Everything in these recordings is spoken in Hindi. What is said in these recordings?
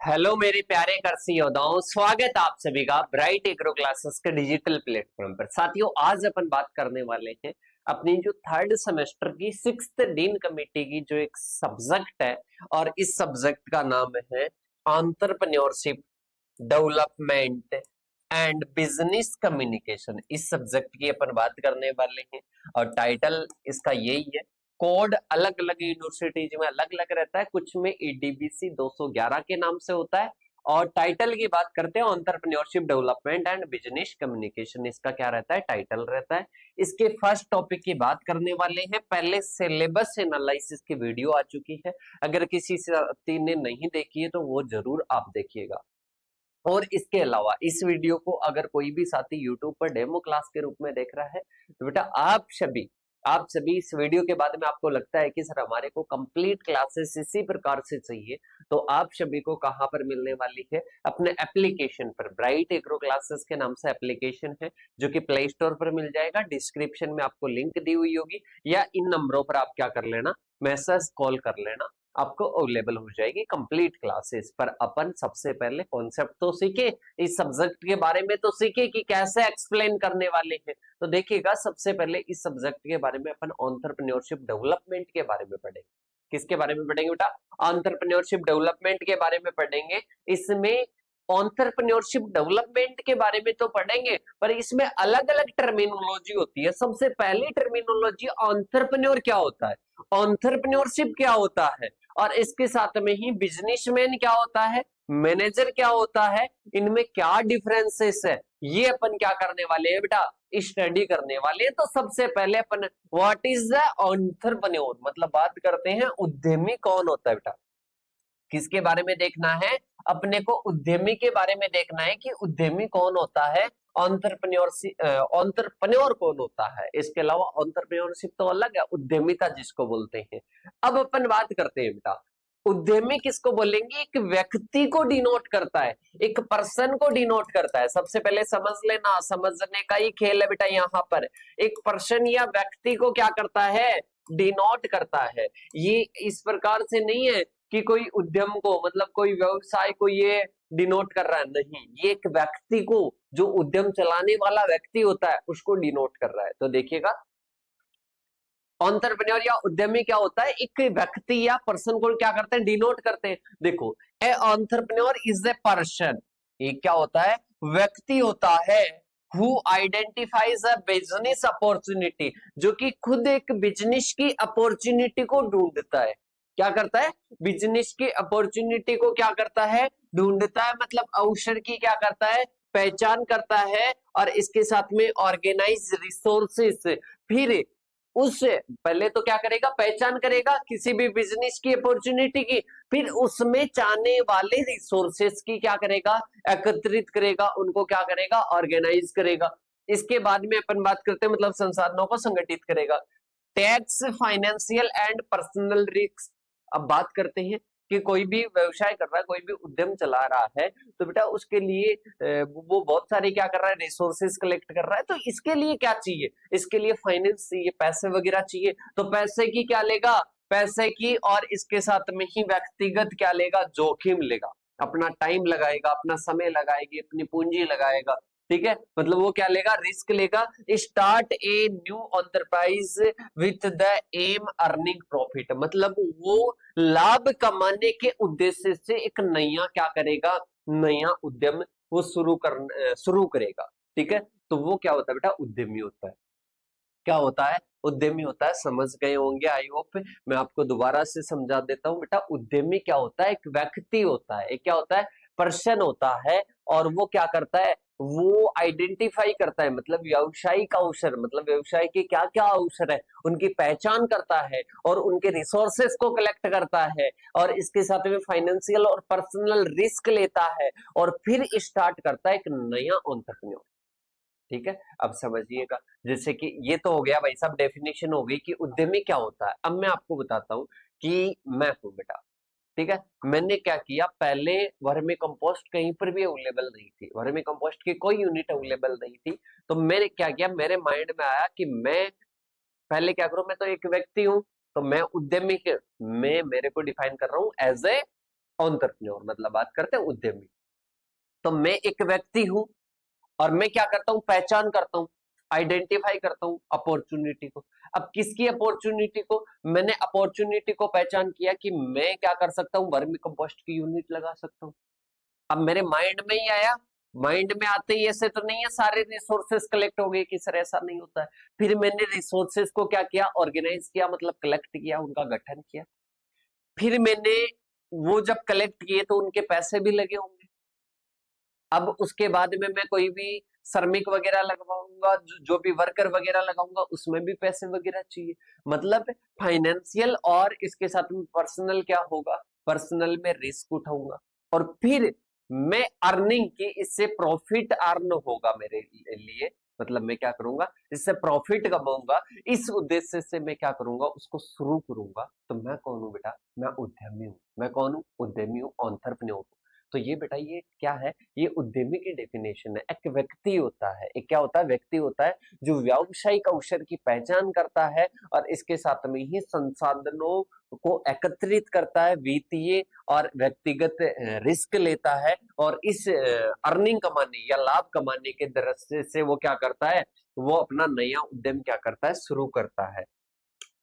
हेलो मेरे प्यारे कृषि योद्धाओं, स्वागत आप सभी का ब्राइट एग्रो क्लासेस के डिजिटल प्लेटफॉर्म पर। साथियों, आज अपन बात करने वाले हैं अपनी जो थर्ड सेमेस्टर की सिक्स्थ डीन कमेटी की जो एक सब्जेक्ट है, और इस सब्जेक्ट का नाम है entrepreneurship development and business communication. इस सब्जेक्ट की अपन बात करने वाले हैं और टाइटल इसका यही है। कोड अलग अलग यूनिवर्सिटीज में अलग अलग रहता है, कुछ में ईडीबीसी 211 के नाम से होता है। और टाइटल की बात करते हैं entrepreneurship development and business communication, इसका क्या रहता है, टाइटल रहता है। इसके फर्स्ट टॉपिक की बात करने वाले हैं। पहले सिलेबस एनालिसिस की वीडियो आ चुकी है, अगर किसी साथी ने नहीं देखी है तो वो जरूर आप देखिएगा। और इसके अलावा इस वीडियो को अगर कोई भी साथी YouTube पर डेमो क्लास के रूप में देख रहा है तो बेटा आप सभी इस वीडियो के बाद में आपको लगता है कि सर हमारे को कंप्लीट क्लासेस इसी प्रकार से चाहिए, तो आप सभी को कहां पर मिलने वाली है, अपने एप्लीकेशन पर। ब्राइट एग्रो क्लासेस के नाम से एप्लीकेशन है जो कि प्ले स्टोर पर मिल जाएगा, डिस्क्रिप्शन में आपको लिंक दी हुई होगी, या इन नंबरों पर आप क्या कर लेना, मैसेज कॉल कर लेना, आपको अवेलेबल हो जाएगी कंप्लीट क्लासेस। पर अपन सबसे पहले कॉन्सेप्ट तो सीखे, इस सब्जेक्ट के बारे में तो सीखे कि कैसे एक्सप्लेन करने वाले हैं। तो देखिएगा, सबसे पहले इस सब्जेक्ट के बारे में अपन एंटरप्रेन्योरशिप डेवलपमेंट के बारे में पढ़ेंगे। किसके बारे में पढ़ेंगे बेटा? एंटरप्रेन्योरशिप डेवलपमेंट के बारे में पढ़ेंगे। इसमें एंटरप्रेन्योरशिप डेवलपमेंट के बारे में तो पढ़ेंगे, पर इसमें अलग अलग टर्मिनोलॉजी होती है। सबसे पहली टर्मिनोलॉजी एंटरप्रेन्योर क्या होता है, एंटरप्रेन्योरशिप क्या होता है, और इसके साथ में ही बिजनेसमैन क्या होता है, मैनेजर क्या होता है, इनमें क्या डिफरेंसेस है, ये अपन क्या करने वाले हैं बेटा, स्टडी करने वाले हैं। तो सबसे पहले अपन व्हाट इज द एंटरप्रेन्योर, मतलब बात करते हैं उद्यमी कौन होता है बेटा। किसके बारे में देखना है, अपने को उद्यमी के बारे में देखना है कि उद्यमी कौन होता है, एंटरप्रेन्योर कौन होता है। इसके अलावा एंटरप्रेन्योरशिप तो अलग है, उद्यमिता जिसको बोलते हैं। अब अपन बात करते हैं बेटा, उद्यमी किसको बोलेंगे, एक व्यक्ति को डिनोट करता है, एक पर्सन को डिनोट करता है। सबसे पहले समझ लेना, समझने का ही खेल है बेटा। यहाँ पर एक पर्सन या व्यक्ति को क्या करता है, डिनोट करता है। ये इस प्रकार से नहीं है कि कोई उद्यम को, मतलब कोई व्यवसाय को ये डिनोट कर रहा है, नहीं, ये एक व्यक्ति को, जो उद्यम चलाने वाला व्यक्ति होता है, उसको डिनोट कर रहा है। तो देखिएगा, एंटरप्रेन्योर या उद्यमी क्या होता है, एक व्यक्ति या पर्सन को क्या करते हैं, डिनोट करते हैं। देखो, ए एंटरप्रेन्योर इज ए पर्सन, ये क्या होता है, व्यक्ति होता है। Who identifies a business opportunity, जो कि खुद एक बिजनेस की अपॉर्चुनिटी को ढूंढता है। क्या करता है, बिजनेस की अपॉर्चुनिटी को क्या करता है, ढूंढता है, मतलब अवसर की क्या करता है, पहचान करता है। और इसके साथ में ऑर्गेनाइज रिसोर्सेस, फिर उससे पहले तो क्या करेगा, पहचान करेगा किसी भी बिजनेस की अपॉर्चुनिटी की, फिर उसमें चाहने वाले रिसोर्सेस की क्या करेगा, एकत्रित करेगा, उनको क्या करेगा, ऑर्गेनाइज करेगा। इसके बाद में अपन बात करते हैं, मतलब संसाधनों को संगठित करेगा। Tax, financial and personal risk. अब बात करते हैं कि कोई भी व्यवसाय कर रहा है, कोई भी उद्यम चला रहा है, तो बेटा उसके लिए वो बहुत सारे क्या कर रहा है, रिसोर्सेस कलेक्ट कर रहा है। तो इसके लिए क्या चाहिए, इसके लिए फाइनेंस चाहिए, पैसे वगैरह चाहिए। तो पैसे की क्या लेगा, पैसे की, और इसके साथ में ही व्यक्तिगत क्या लेगा, जोखिम लेगा, अपना टाइम लगाएगा, अपना समय लगाएगी, अपनी पूंजी लगाएगा। ठीक है, मतलब वो क्या लेगा, रिस्क लेगा। Start a new enterprise with the am earning profit, मतलब वो लाभ कमाने के उद्देश्य से एक नया क्या करेगा, नया उद्यम वो शुरू करेगा। ठीक है, तो वो क्या होता है बेटा, उद्यमी होता है। क्या होता है, उद्यमी होता है। समझ गए होंगे आई होप। मैं आपको दोबारा से समझा देता हूं बेटा, उद्यमी क्या होता है, एक व्यक्ति होता है, एक क्या होता है, पर्सन होता है। और वो क्या करता है, वो आइडेंटिफाई करता है, मतलब व्यावसायिक अवसर, मतलब व्यवसाय के क्या क्या अवसर है उनकी पहचान करता है, और उनके रिसोर्सेस को कलेक्ट करता है, और इसके साथ में फाइनेंशियल और पर्सनल रिस्क लेता है, और फिर स्टार्ट करता है एक नया एंटरप्रेन्योर। ठीक है, अब समझिएगा, जैसे कि ये तो हो गया भाई साहब, डेफिनेशन हो गई कि उद्यमी क्या होता है। अब मैं आपको बताता हूं कि मैं हूं बेटा। ठीक है, मैंने क्या किया, पहले वर्मी कंपोस्ट कहीं पर भी अवेलेबल नहीं थी, वर्मी कंपोस्ट की कोई यूनिट अवेलेबल नहीं थी। तो मैंने क्या किया, मेरे माइंड में आया कि मैं पहले क्या करूं, मैं तो एक व्यक्ति हूं, तो मैं उद्यमी के, मैं मेरे को डिफाइन कर रहा हूं एज ए एंटरप्रेन्योर मतलब बात करते हैं उद्यमी। तो मैं एक व्यक्ति हूं और मैं क्या करता हूं, पहचान करता हूं, आइडेंटिफाई करता हूं अपॉर्चुनिटी को। अब किसकी अपॉर्चुनिटी को, मैंने अपॉर्चुनिटी को पहचान किया कि मैं क्या कर सकता हूं, वर्मी कंपोस्ट की यूनिट लगा सकता हूं। अब मेरे माइंड में ही आया, माइंड में आते ही ऐसे तो नहीं है सारे रिसोर्सेस कलेक्ट हो गए कि सर ऐसा नहीं होता है। फिर मैंने रिसोर्सेस को क्या किया, ऑर्गेनाइज किया, मतलब कलेक्ट किया, उनका गठन किया। फिर मैंने वो जब कलेक्ट किए तो उनके पैसे भी लगे होंगे। अब उसके बाद में मैं कोई भी श्रमिक वगैरह लगवाऊंगा, जो भी वर्कर वगैरह लगाऊंगा, उसमें भी पैसे वगैरह चाहिए। मतलब फाइनेंशियल और इसके साथ में पर्सनल क्या होगा, पर्सनल में रिस्क उठाऊंगा और फिर मैं अर्निंग की, इससे प्रॉफिट अर्न होगा मेरे लिए। मतलब मैं क्या करूंगा, इससे प्रॉफिट कमाऊंगा, इस उद्देश्य से मैं क्या करूंगा, उसको शुरू करूंगा। तो मैं कौन हूं बेटा, मैं उद्यमी हूं। मैं कौन हूं, उद्यमी हूं, एंटरप्रेन्योर हूं। तो ये बेटा ये क्या है, ये उद्यमी की डेफिनेशन है। एक व्यक्ति होता है, एक क्या होता है, व्यक्ति होता है जो व्यावसायिक अवसर की पहचान करता है और इसके साथ में ही संसाधनों को एकत्रित करता है, वित्तीय और व्यक्तिगत रिस्क लेता है और इस अर्निंग कमाने या लाभ कमाने के दृष्टि से वो क्या करता है, वो अपना नया उद्यम क्या करता है, शुरू करता है।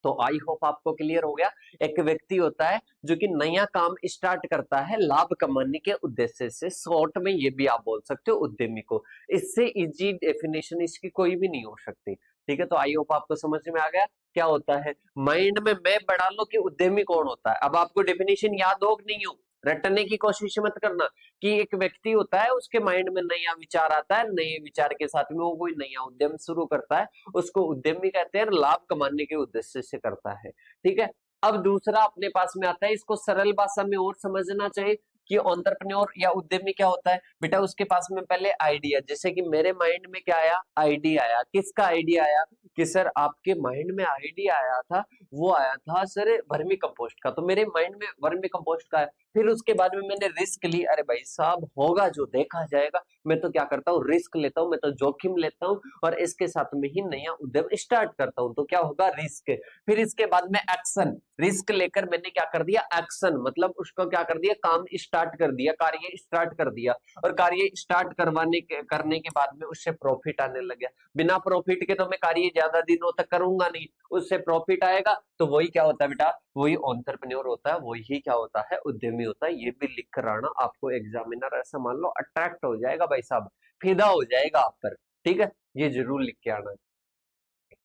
तो आई होप आपको क्लियर हो गया। एक व्यक्ति होता है जो कि नया काम स्टार्ट करता है लाभ कमाने के उद्देश्य से, शॉर्ट में ये भी आप बोल सकते हो उद्यमी को। इससे इजी डेफिनेशन इसकी कोई भी नहीं हो सकती। ठीक है, तो आई होप आपको समझ में आ गया क्या होता है। माइंड में मैं बढ़ा लो कि उद्यमी कौन होता है। अब आपको डेफिनेशन याद हो कि नहीं हो, रटने की कोशिश मत करना। कि एक व्यक्ति होता है, उसके माइंड में नया विचार आता है, नए विचार के साथ में वो कोई नया उद्यम शुरू करता है, उसको उद्यमी कहते हैं, लाभ कमाने के उद्देश्य से करता है। ठीक है, अब दूसरा अपने पास में आता है, इसको सरल भाषा में और समझना चाहिए कि एंटरप्रेन्योर या उद्यमी क्या होता है। बेटा उसके पास में पहले आइडिया, जैसे कि मेरे माइंड में क्या आया, आइडिया आया। किसका आइडिया आया, कि सर आपके माइंड में आइडिया आया था, वो आया था सर वर्मी कंपोस्ट का, तो मेरे माइंड में वर्मी कंपोस्ट का है। फिर उसके बाद में मैंने रिस्क ली, अरे भाई साहब होगा जो देखा जाएगा, मैं तो क्या करता हूँ, रिस्क लेता हूँ, मैं तो जोखिम लेता हूँ और इसके साथ में ही नया उद्यम स्टार्ट करता हूँ। तो क्या होगा, रिस्क। फिर इसके बाद में एक्शन, रिस्क लेकर मैंने क्या कर दिया, एक्शन, मतलब उसको क्या कर दिया, काम स्टार्ट कर दिया, कार्य स्टार्ट कर दिया। और कार्य स्टार्ट करने के बाद में उससे प्रॉफिट आने लग गया। बिना प्रॉफिट के तो मैं कार्य ज्यादा दिनों तक करूंगा नहीं, उससे प्रॉफिट आएगा तो वही क्या होता है बेटा, वही एंटरप्रेन्योर होता है, वही क्या होता है, उद्यमी होता है। ये भी लिख कर आना, आपको एग्जामिनर ऐसा मान लो अट्रैक्ट हो जाएगा भाई साहब, फिदा हो जाएगा आप पर। ठीक है, ये जरूर लिख के आना।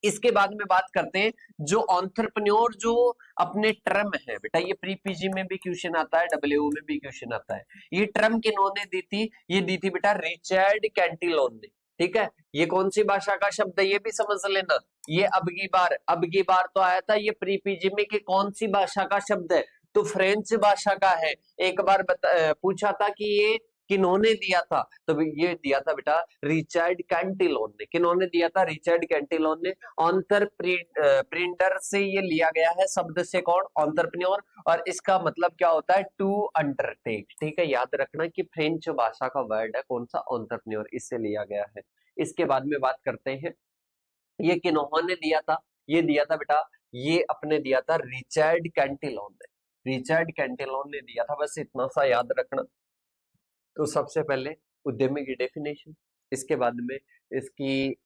इसके बाद में बात करते हैं जो एंटरप्रेन्योर जो अपने टर्म है बेटा, ये प्री पीजी में भी क्वेश्चन आता है, डब्ल्यू में भी क्वेश्चन आता है। ये टर्म किन्होंने दी थी, ये दी थी बेटा रिचर्ड कैंटिलोन ने। ठीक है, ये कौन सी भाषा का शब्द है ये भी समझ लेना। ये अब की बार तो आया था ये प्री पीजी में कि कौन सी भाषा का शब्द है, तो फ्रेंच भाषा का है। एक बार पूछा था कि ये किन्होंने दिया था, तो ये दिया था बेटा रिचर्ड कैंटिलोन ने। किन्होंने दिया था, रिचर्ड कैंटिलोन ने। ऑन्टर प्रिंटर से ये लिया गया है शब्द से, कौन, एंटरप्रेन्योर। और इसका मतलब क्या होता है, टू अंडरटेक। ठीक है, याद रखना कि फ्रेंच भाषा का वर्ड है कौन सा, एंटरप्रेन्योर, इससे लिया गया है। इसके बाद में बात करते हैं ये किन्होंने दिया था, ये दिया था बेटा, ये अपने दिया था रिचर्ड कैंटिलोन ने। रिचर्ड कैंटिलोन ने दिया था, बस इतना सा याद रखना। तो सबसे पहले उद्यमी की डेफिनेशन, इसके बाद में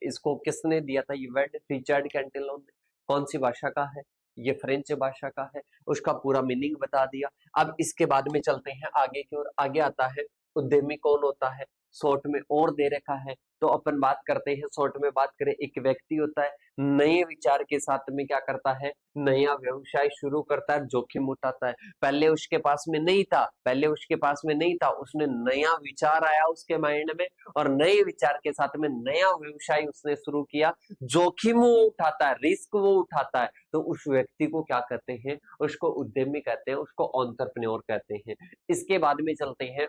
इसको किसने दिया था, ये वर्ड रिचर्ड कैंटिलोन ने। कौन सी भाषा का है, ये फ्रेंच भाषा का है। उसका पूरा मीनिंग बता दिया। अब इसके बाद में चलते हैं आगे की ओर। आगे आता है उद्यमी कौन होता है, शॉर्ट में और दे रखा है। तो अपन बात करते हैं, शॉर्ट में बात करें, एक व्यक्ति होता है, नए विचार के साथ में क्या करता है, नया व्यवसाय शुरू करता है, जोखिम उठाता है। पहले उसके पास में नहीं था, उसने नया विचार आया उसके माइंड में और नए विचार के साथ में नया व्यवसाय उसने शुरू किया। जोखिम वो उठाता है, रिस्क वो उठाता है, तो उस व्यक्ति को क्या कहते हैं, उसको उद्यमी कहते हैं, उसको एंटरप्रेन्योर कहते हैं। इसके बाद में चलते हैं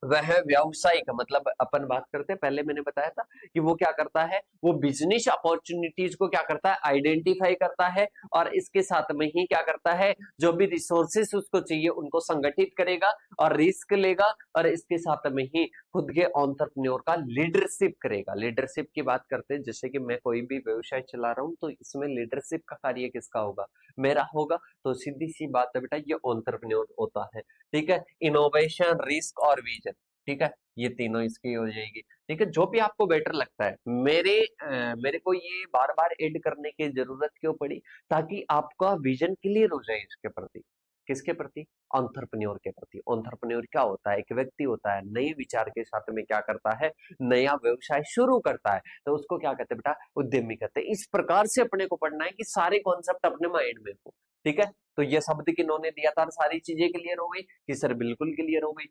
वह व्यावसायिक मतलब अपन बात करते हैं, पहले मैंने बताया था कि वो क्या करता है, वो बिजनेस अपॉर्चुनिटीज को क्या करता है, आइडेंटिफाई करता है और इसके साथ में ही क्या करता है, जो भी रिसोर्सेस उसको चाहिए उनको संगठित करेगा और रिस्क लेगा और इसके साथ में ही खुद के एंटरप्रेन्योर का लीडरशिप करेगा। लीडरशिप की बात करते हैं, जैसे कि मैं कोई भी व्यवसाय चला रहा हूं तो इसमें लीडरशिप का कार्य किसका होगा, मेरा होगा। तो सीधी सी बात है बेटा, ये एंटरप्रेन्योर होता है। ठीक है, इनोवेशन, रिस्क और विजन, ठीक है, ये तीनों इसकी हो जाएगी। ठीक है, जो भी आपको बेटर लगता है। मेरे को ये बार बार ऐड करने की जरूरत क्यों पड़ी, ताकि आपका विजन क्लियर हो जाए इसके प्रति। किसके प्रति, एंटरप्रेन्योर के प्रति। एंटरप्रेन्योर क्या होता है, एक व्यक्ति होता है, नए विचार के साथ में क्या करता है, नया व्यवसाय शुरू करता है, तो उसको क्या कहते हैं बेटा, उद्यमी कहते हैं। इस प्रकार से अपने को पढ़ना है कि सारे कॉन्सेप्ट अपने माइंड में हो। ठीक है, तो ये शब्द किन्होंने दिया था, सारी चीजें क्लियर हो गई कि सर बिल्कुल क्लियर हो गई।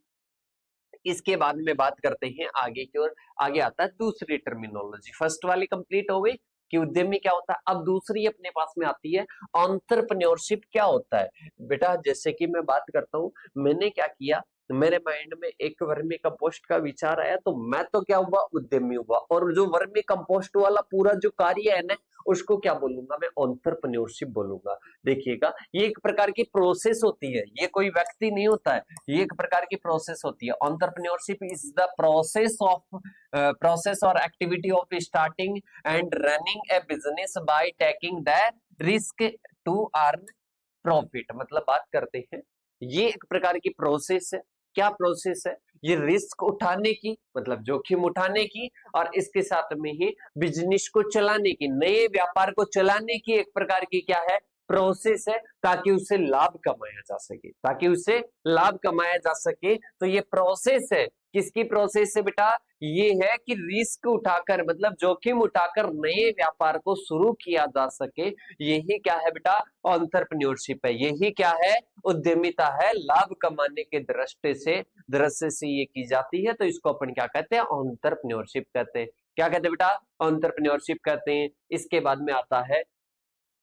इसके बाद में बात करते हैं आगे की ओर। आगे आता है दूसरी टर्मिनोलॉजी। फर्स्ट वाली कंप्लीट हो गई कि उद्यमी क्या होता है। अब दूसरी अपने पास में आती है, एंटरप्रेन्योरशिप क्या होता है। बेटा जैसे कि मैं बात करता हूं, मैंने क्या किया, मेरे माइंड में एक वर्मी कंपोस्ट का विचार आया, तो मैं तो क्या हुआ, उद्यमी हुआ। और जो वर्मी कंपोस्ट वाला पूरा जो कार्य है ना, उसको क्या बोलूंगा मैं, एंटरप्रेन्योरशिप बोलूंगा। देखिएगा, ये एक प्रकार की प्रोसेस होती है, ये कोई व्यक्ति नहीं होता है, ये एक प्रकार की प्रोसेस होती है। एंटरप्रेन्योरशिप इज द प्रोसेस और activity of starting and running a business by taking the risk to earn profit. मतलब बात करते हैं, ये एक प्रकार की प्रोसेस है। क्या प्रोसेस है, ये रिस्क उठाने की, मतलब जोखिम उठाने की, और इसके साथ में ही बिजनेस को चलाने की, नए व्यापार को चलाने की एक प्रकार की क्या है, प्रोसेस है, ताकि उससे लाभ कमाया जा सके, ताकि उससे लाभ कमाया जा सके। तो ये प्रोसेस है, किसकी प्रोसेस है बेटा, ये है कि रिस्क उठाकर, मतलब जोखिम उठाकर नए व्यापार को शुरू किया जा सके। यही क्या है बेटा, एंटरप्रेन्योरशिप है। यही क्या है, उद्यमिता है। लाभ कमाने के दृष्टि से ये की जाती है, तो इसको अपन क्या कहते हैं, एंटरप्रेन्योरशिप कहते हैं। क्या कहते हैं बेटा, एंटरप्रेन्योरशिप कहते हैं। इसके बाद में आता है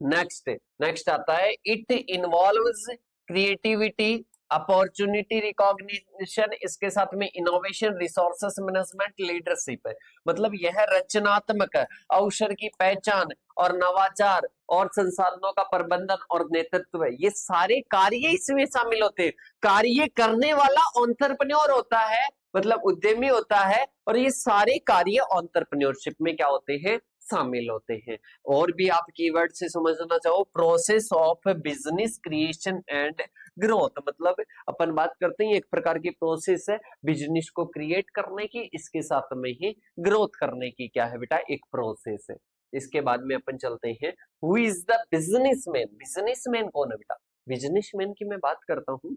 नेक्स्ट। नेक्स्ट आता है, it involves creativity, opportunity recognition, इसके साथ में इनोवेशन, रिसोर्सेस मैनेजमेंट, लीडरशिप है। मतलब यह रचनात्मक अवसर की पहचान और नवाचार और संसाधनों का प्रबंधन और नेतृत्व है। ये सारे कार्य इसमें शामिल होते हैं। कार्य करने वाला एंटरप्रेन्योर होता है, मतलब उद्यमी होता है, और ये सारे कार्य एंटरप्रेन्योरशिप में क्या होते हैं, शामिल होते हैं। और भी आप कीवर्ड से समझना चाहो, process of business creation and growth. मतलब अपन बात करते हैं, एक प्रकार की प्रोसेस है बिजनेस को क्रिएट करने की, इसके साथ में ही ग्रोथ करने की क्या है बेटा, एक प्रोसेस है। इसके बाद में अपन चलते हैं, who is the businessman. Businessman कौन है बेटा, बिजनेसमैन की मैं बात करता हूँ।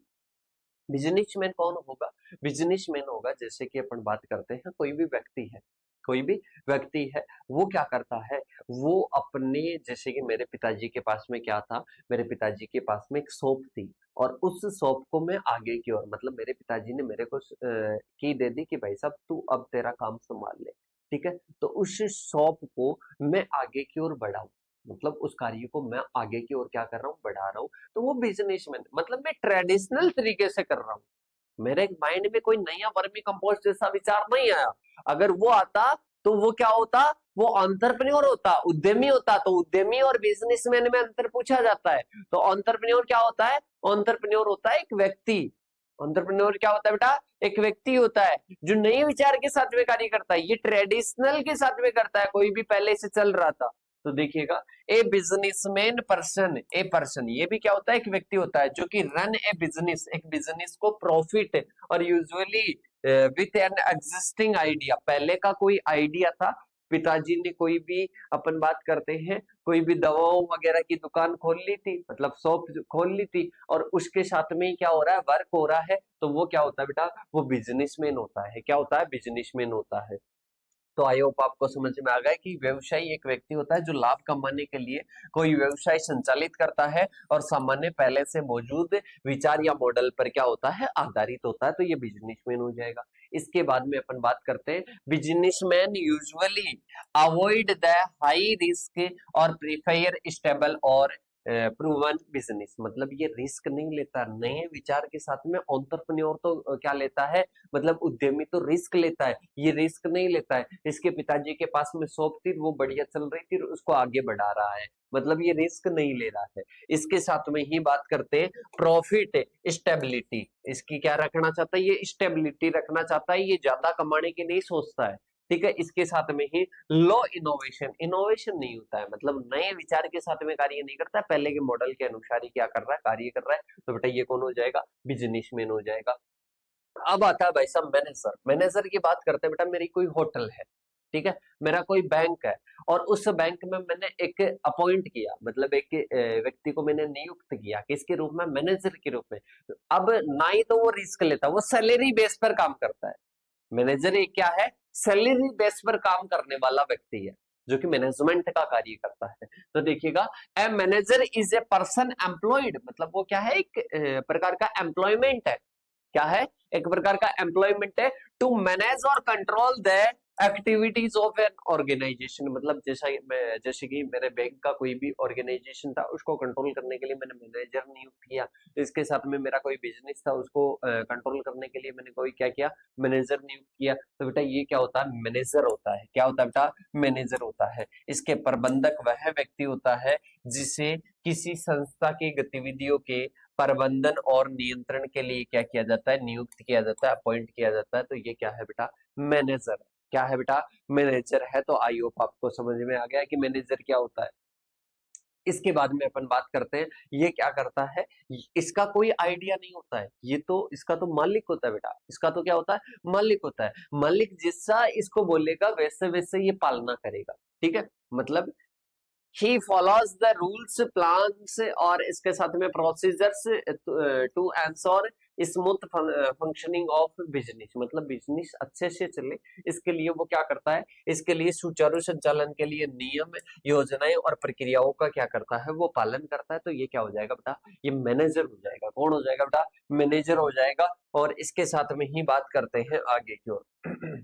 बिजनेसमैन कौन होगा, बिजनेसमैन होगा, जैसे कि अपन बात करते हैं, कोई भी व्यक्ति है, कोई भी व्यक्ति है, वो क्या करता है, वो अपने, जैसे कि मेरे पिताजी के पास में क्या था, मेरे पिताजी के पास में एक शॉप थी, और उस शॉप को मैं आगे की ओर, मतलब मेरे पिताजी ने मेरे को की दे दी कि भाई साहब तू अब तेरा काम संभाल ले। ठीक है, तो उस शॉप को मैं आगे की ओर बढ़ाऊं, मतलब उस कार्य को मैं आगे की ओर क्या कर रहा हूँ, बढ़ा रहा हूँ। तो वो बिजनेसमैन, मतलब मैं ट्रेडिशनल तरीके से कर रहा हूँ। मेरे माइंड में कोई नया वर्मी कंपोस्ट जैसा विचार नहीं आया। अगर वो आता तो वो क्या होता, वो एंटरप्रेन्योर होता, उद्यमी होता। तो उद्यमी और बिजनेसमैन में अंतर पूछा जाता है। तो एंटरप्रेन्योर क्या होता है, एंटरप्रेन्योर होता है एक व्यक्ति। एंटरप्रेन्योर क्या होता है बेटा, एक व्यक्ति होता है जो नए विचार के साथ में कार्य करता है। ये ट्रेडिशनल के साथ में करता है, कोई भी पहले से चल रहा था। तो देखिएगा, a businessman person, a person, ये भी क्या होता है, एक व्यक्ति होता है जो कि रन ए बिजनेस, एक बिजनेस को प्रॉफिट और usually with an existing idea. पहले का कोई आइडिया था, पिताजी ने कोई भी, अपन बात करते हैं, कोई भी दवाओं वगैरह की दुकान खोल ली थी, मतलब शॉप खोल ली थी, और उसके साथ में क्या हो रहा है, वर्क हो रहा है। तो वो क्या होता है बेटा, वो बिजनेसमैन होता है। क्या होता है, बिजनेसमैन होता है। तो आई होप आपको समझ में आ गया कि व्यवसायी एक व्यक्ति होता है जो लाभ कमाने के लिए कोई व्यवसाय संचालित करता है, और सामान्य पहले से मौजूद विचार या मॉडल पर क्या होता है, आधारित होता है। तो ये बिजनेसमैन हो जाएगा। इसके बाद में अपन बात करते हैं, businessman usually avoid the high risk और प्रीफर स्टेबल और प्रूवन बिजनेस, मतलब ये रिस्क नहीं लेता। नए विचार के साथ में एंटरप्रेन्योर तो क्या लेता है, मतलब उद्यमी तो रिस्क लेता है, ये रिस्क नहीं लेता है। इसके पिताजी के पास में शॉप थी, वो बढ़िया चल रही थी, उसको आगे बढ़ा रहा है, मतलब ये रिस्क नहीं ले रहा है। इसके साथ में ही बात करते हैं प्रॉफिट स्टेबिलिटी, इसकी क्या रखना चाहता है, ये स्टेबिलिटी रखना चाहता है, ये ज्यादा कमाने की नहीं सोचता है, ठीक है। इसके साथ में ही लो इनोवेशन, इनोवेशन नहीं होता है, मतलब नए विचार के साथ में कार्य नहीं करता है, पहले के मॉडल के अनुसार ही क्या कर रहा है, कार्य कर रहा है। तो बेटा ये कौन हो जाएगा, बिजनेसमैन हो जाएगा। अब आता है भाई साहब मैनेजर, मैनेजर की बात करते हैं। बेटा मेरी कोई होटल है, ठीक है, मेरा कोई बैंक है, और उस बैंक में मैंने एक अपॉइंट किया, मतलब एक व्यक्ति को मैंने नियुक्त किया किसके रूप में, मैनेजर के रूप में। अब ना ही तो वो रिस्क लेता, वो सैलरी बेस पर काम करता है। मैनेजर एक क्या है, सैलरी बेस पर काम करने वाला व्यक्ति है, जो कि मैनेजमेंट का कार्य करता है। तो देखिएगा, a manager is a person employed, मतलब वो क्या है, एक प्रकार का एम्प्लॉयमेंट है, क्या है, एक प्रकार का एम्प्लॉयमेंट है, टू मैनेज और control the activities of an organisation, मतलब जैसे कि मेरे बैंक का कोई भी ऑर्गेनाइजेशन था, उसको कंट्रोल करने के लिए मैंने मैनेजर नियुक्त किया। इसके साथ में मेरा कोई बिजनेस था, उसको कंट्रोल करने के लिए मैंने कोई क्या किया, मैनेजर नियुक्त किया। तो बेटा ये क्या होता है, मैनेजर होता है। क्या होता है बेटा, मैनेजर होता है। इसके प्रबंधक वह व्यक्ति होता है जिसे किसी संस्था की गतिविधियों के प्रबंधन और नियंत्रण के लिए क्या किया जाता है, नियुक्त किया जाता है, अपॉइंट किया जाता है। तो ये क्या है बेटा, मैनेजर। क्या है बेटा, मैनेजर है। तो आई होप आपको समझ में आ गया कि मैनेजर क्या होता है। इसके बाद में अपन बात करते हैं, ये क्या करता है, इसका कोई आइडिया नहीं होता है, ये तो इसका तो मालिक होता है बेटा, इसका तो क्या होता है, मालिक होता है। मालिक जैसा इसको बोलेगा वैसे वैसे ये पालना करेगा, ठीक है। मतलब he follows the rules, plans और इसके साथ में procedures to ensure smooth functioning of business, मतलब बिजनेस अच्छे से चले, इसके लिए वो क्या करता है, इसके लिए सुचारू संचालन के लिए नियम, योजनाएं और प्रक्रियाओं का क्या करता है, वो पालन करता है। तो ये क्या हो जाएगा बेटा, ये मैनेजर हो जाएगा। कौन हो जाएगा बेटा, मैनेजर हो जाएगा। और इसके साथ में ही बात करते हैं आगे की ओर।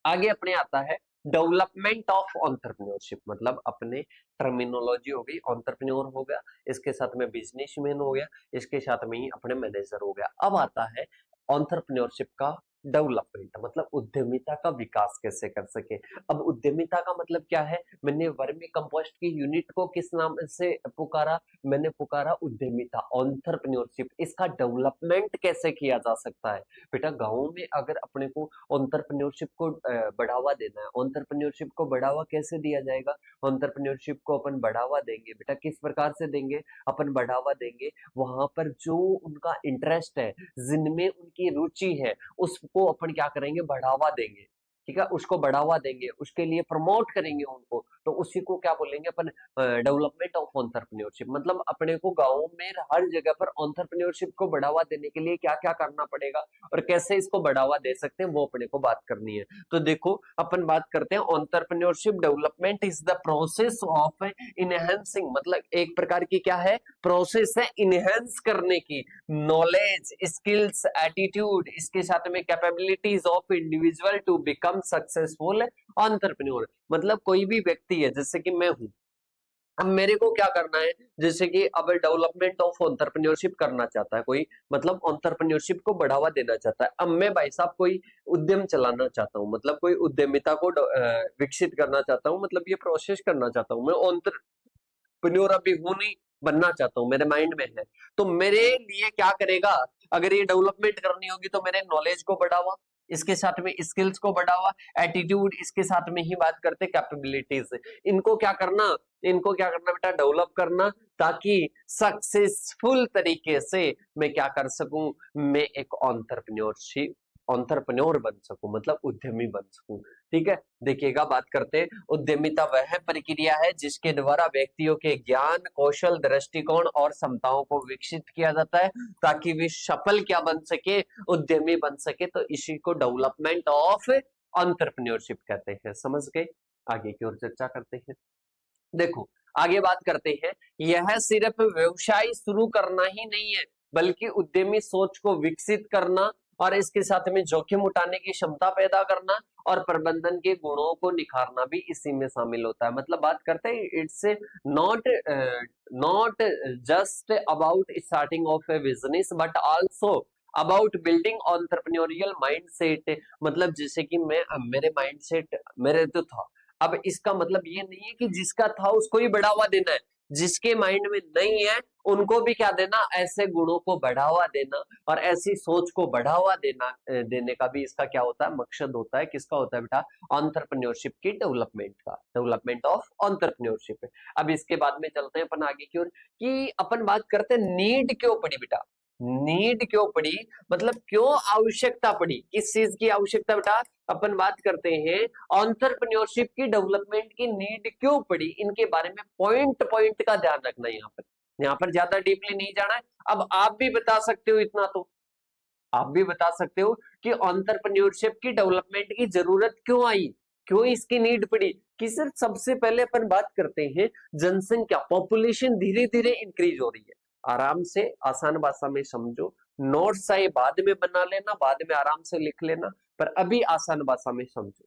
आगे अपने आता है डेवलपमेंट ऑफ एंटरप्रेन्योरशिप, मतलब अपने टर्मिनोलॉजी हो गई, एंटरप्रेन्योर हो गया, इसके साथ में बिजनेसमैन हो गया, इसके साथ में ही अपने मैनेजर हो गया। अब आता है एंटरप्रेन्योरशिप का डेवलपमेंट, मतलब उद्यमिता का विकास कैसे कर सके। अब उद्यमिता का मतलब क्या है, मैंने वर्मी कंपोस्ट की यूनिट को किस नाम से पुकारा, मैंने पुकारा उद्यमिता, एंटरप्रेन्योरशिप। इसका डेवलपमेंट कैसे किया जा सकता है बेटा, गाँव में अगर अपने को एंटरप्रेन्योरशिप को बढ़ावा देना है, एंटरप्रेन्योरशिप को बढ़ावा कैसे दिया जाएगा, एंटरप्रेन्योरशिप को अपन बढ़ावा देंगे बेटा, किस प्रकार से देंगे, अपन बढ़ावा देंगे वहां पर जो उनका इंटरेस्ट है, जिनमें उनकी रुचि है, उसको अपन क्या करेंगे, बढ़ावा देंगे, ठीक है, उसको बढ़ावा देंगे, उसके लिए प्रमोट करेंगे उनको। तो उसी को क्या बोलेंगे अपन, डेवलपमेंट ऑफ एंटरप्रेन्योरशिप। मतलब अपने को गाँव में हर जगह पर एंटरप्रेन्योरशिप को बढ़ावा देने के लिए क्या क्या करना पड़ेगा और कैसे इसको बढ़ावा दे सकते हैं, वो अपने को बात करनी है। तो देखो अपन बात करते हैं, entrepreneurship development is the process of enhancing, मतलब एक प्रकार की क्या है, प्रोसेस है इनहेंस करने की, नॉलेज, स्किल्स, एटीट्यूड, इसके साथ में capabilities of individual to become successful entrepreneur. मतलब कोई भी व्यक्ति है, जैसे कि मैं हूं, अब मेरे को क्या करना है, जैसे कि अब डेवलपमेंट ऑफ एंटरप्रेन्योरशिप करना चाहता है कोई, मतलब एंटरप्रेन्योरशिप को बढ़ावा देना चाहता है। अब मैं भाई साहब कोई उद्यम चलाना चाहता हूँ, मतलब कोई उद्यमिता को विकसित करना चाहता हूँ, मतलब ये प्रोसेस करना चाहता हूँ, मैं एंटरप्रेन्योर अभी हूं नहीं, बनना चाहता हूँ, मेरे माइंड में है। तो मेरे लिए क्या करेगा, अगर ये डेवलपमेंट करनी होगी तो मेरे नॉलेज को बढ़ावा, इसके साथ में स्किल्स को बढ़ावा, एटीट्यूड, इसके साथ में ही बात करते कैपेबिलिटीज, इनको क्या करना, इनको क्या करना बेटा, डेवलप करना, ताकि सक्सेसफुल तरीके से मैं क्या कर सकूं, मैं एक एंटरप्रेन्योर बन सकूं, मतलब उद्यमी बन सकूं, ठीक है। देखिएगा बात करते हैं, उद्यमिता वह प्रक्रिया है जिसके द्वारा व्यक्तियों के ज्ञान, कौशल, दृष्टिकोण और क्षमताओं को विकसित किया जाता है ताकि वे सफल क्या बन सके, उद्यमी बन सके। तो इसी को डेवलपमेंट ऑफ एंटरप्रेन्योरशिप कहते हैं। समझ गए, आगे की ओर चर्चा करते हैं। देखो आगे बात करते हैं, यह सिर्फ व्यवसाय शुरू करना ही नहीं है, बल्कि उद्यमी सोच को विकसित करना और इसके साथ में जोखिम उठाने की क्षमता पैदा करना और प्रबंधन के गुणों को निखारना भी इसी में शामिल होता है। मतलब बात करते हैं it's not not just about starting of A business but also about building entrepreneurial mindset. मतलब जैसे कि मैं मेरे माइंडसेट मेरे तो था, अब इसका मतलब ये नहीं है कि जिसका था उसको ही बढ़ावा देना है, जिसके माइंड में नहीं है उनको भी क्या देना, ऐसे गुणों को बढ़ावा देना और ऐसी सोच को बढ़ावा देने का भी इसका क्या होता है, मकसद होता है। किसका होता है बेटा, एंटरप्रेन्योरशिप की डेवलपमेंट का, डेवलपमेंट ऑफ एंटरप्रेन्योरशिप। अब इसके बाद में चलते हैं अपन आगे की ओर कि अपन बात करते हैं नीड क्यों पड़ी बेटा, नीड क्यों पड़ी, मतलब क्यों आवश्यकता पड़ी, किस चीज की आवश्यकता बेटा, अपन बात करते हैं एंटरप्रेन्योरशिप की डेवलपमेंट की नीड क्यों पड़ी, इनके बारे में पॉइंट पॉइंट का ध्यान रखना है। यहाँ पर ज्यादा डीपली नहीं जाना है। अब आप भी बता सकते हो इतना, तो आप भी बता सकते हो कि एंटरप्रेन्योरशिप की डेवलपमेंट की जरूरत क्यों आई, क्यों इसकी नीड पड़ी। कि सिर्फ सबसे पहले अपन बात करते हैं जनसंख्या, पॉपुलेशन धीरे धीरे इंक्रीज हो रही है। आराम से आसान भाषा में समझो, नोट्स चाहे बाद में बना लेना, बाद में आराम से लिख लेना, पर अभी आसान भाषा में समझो।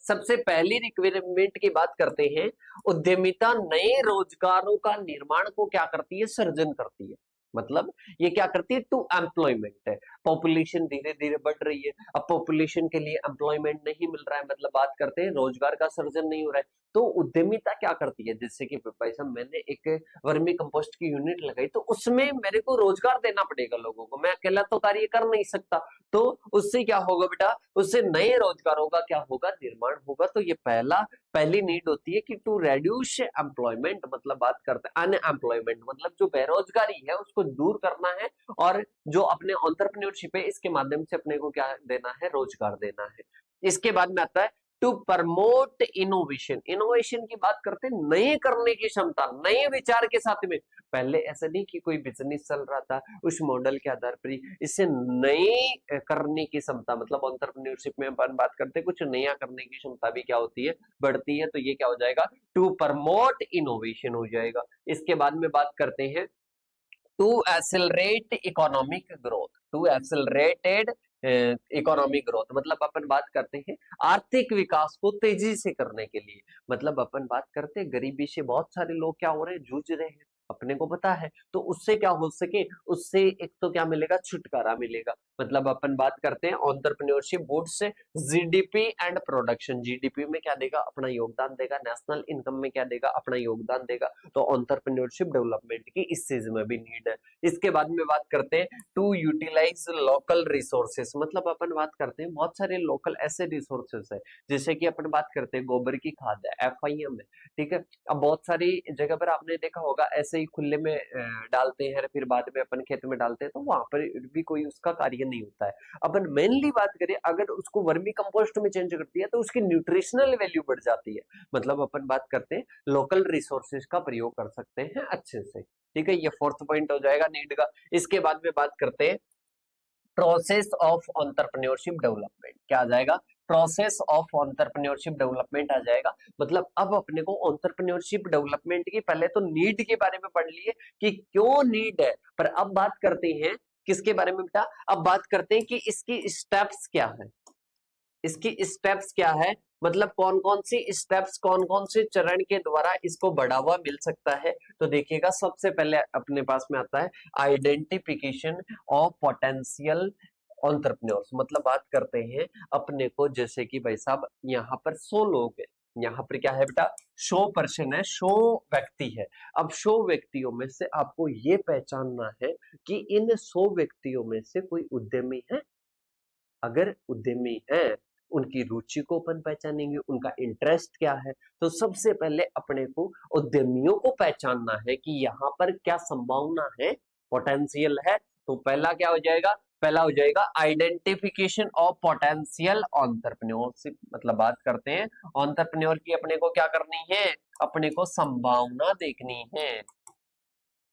सबसे पहली रिक्वायरमेंट की बात करते हैं, उद्यमिता नए रोजगारों का निर्माण को क्या करती है, सर्जन करती है। मतलब ये क्या करती है, टू एम्प्लॉयमेंट है। पॉपुलेशन धीरे धीरे बढ़ रही है, अब पॉपुलेशन के लिए एम्प्लॉयमेंट नहीं मिल रहा है, मतलब बात करते हैं रोजगार का सर्जन नहीं हो रहा है, तो उद्यमिता क्या करती है, जैसे कि भाई साहब मैंने एक वर्मी कंपोस्ट की यूनिट लगाई, तो उसमें मेरे को रोजगार देना पड़ेगा लोगों को, मैं अकेला तो कार्य कर नहीं सकता, तो उससे क्या होगा बेटा, उससे नए रोजगारों का क्या होगा, निर्माण होगा। तो ये पहली नीड होती है कि टू रेड्यूस एम्प्लॉयमेंट, मतलब बात करते हैं अनएम्प्लॉयमेंट, मतलब जो बेरोजगारी है उसको दूर करना है, और जो अपने एंटरप्रेन्योरशिप है इसके माध्यम से अपने को क्या देना है, रोजगार देना है। इसके बाद में आता है टू प्रमोट इनोवेशन, इनोवेशन की बात करते हैं नए करने की क्षमता, नए विचार के साथ में। पहले ऐसा नहीं कि कोई बिजनेस चल रहा था उस मॉडल के आधार पर ही, इससे नए करने की क्षमता, मतलब एंटरप्रेन्योरशिप में अपन बात करते हैं कुछ नया करने की क्षमता भी क्या होती है, बढ़ती है। तो ये क्या हो जाएगा, टू प्रमोट इनोवेशन हो जाएगा। इसके बाद में बात करते हैं to accelerate economic growth, to accelerated economic growth, मतलब अपन बात करते हैं आर्थिक विकास को तेजी से करने के लिए। मतलब अपन बात करते हैं गरीबी से बहुत सारे लोग क्या हो रहे हैं, जूझ रहे हैं, अपने को पता है, तो उससे क्या हो सके, उससे एक तो क्या मिलेगा, छुटकारा मिलेगा। मतलब अपन बात करते हैं entrepreneurship boost GDP and production, GDP में क्या देगा, अपना योगदान देगा, नेशनल इनकम में क्या देगा, अपना योगदान देगा। तो एंटरप्रेन्योरशिप डेवलपमेंट की इस चीज में भी नीड है। इसके बाद में बात करते हैं टू यूटिलाइज लोकल रिसोर्सेस, मतलब अपन बात करते हैं बहुत सारे लोकल ऐसे रिसोर्सेस है, जैसे कि अपन बात करते हैं गोबर की खाद है, FIM है, ठीक है। अब बहुत सारी जगह पर आपने देखा होगा ऐसे ही खुले में डालते हैं, फिर बाद में अपन खेत में डालते हैं, तो वहां पर भी कोई उसका कार्य नहीं होता है। अपन मेनली बात करें अगर उसको वर्मी कंपोस्ट में चेंज कर दिया तो उसकी न्यूट्रिशनल वैल्यू बढ़ जाती है। मतलब अपन बात करते हैं लोकल रिसोर्सेज का प्रयोग कर सकते हैं अच्छे से, ठीक है। ये फोर्थ पॉइंट हो जाएगा नीड का। इसके बाद में बात करते हैं प्रोसेस ऑफ एंटरप्रेन्योरशिप डेवलपमेंट, क्या आ जाएगा, प्रोसेस ऑफ एंटरप्रेन्योरशिप डेवलपमेंट आ जाएगा। मतलब अब अपने को एंटरप्रेन्योरशिप डेवलपमेंट की पहले तो नीड के बारे में पढ़ लिए कि क्यों नीड है, पर अब बात करते हैं किसके बारे में बेटा, अब बात करते हैं कि इसकी स्टेप्स क्या है, इसकी स्टेप्स क्या है, मतलब कौन कौन सी स्टेप्स, कौन कौन से चरण के द्वारा इसको बढ़ावा मिल सकता है। तो देखिएगा सबसे पहले अपने पास में आता है आइडेंटिफिकेशन ऑफ पोटेंशियल एंटरप्रेन्योर्स। मतलब बात करते हैं अपने को, जैसे कि भाई साहब यहाँ पर 100 लोग हैं, यहाँ पर क्या है बेटा, 100 पर्सन है, 100 व्यक्ति है। अब 100 व्यक्तियों में से आपको ये पहचानना है कि इन 100 व्यक्तियों में से कोई उद्यमी है। अगर उद्यमी है उनकी रुचि को अपन पहचानेंगे, उनका इंटरेस्ट क्या है। तो सबसे पहले अपने को उद्यमियों को पहचानना है कि यहाँ पर क्या संभावना है, पोटेंशियल है। तो पहला क्या हो जाएगा, पहला हो जाएगा आइडेंटिफिकेशन ऑफ पोटेंशियल एंटरप्रेन्योरशिप। मतलब बात करते हैं एंटरप्रेन्योर की अपने को क्या करनी है, अपने को संभावना देखनी है,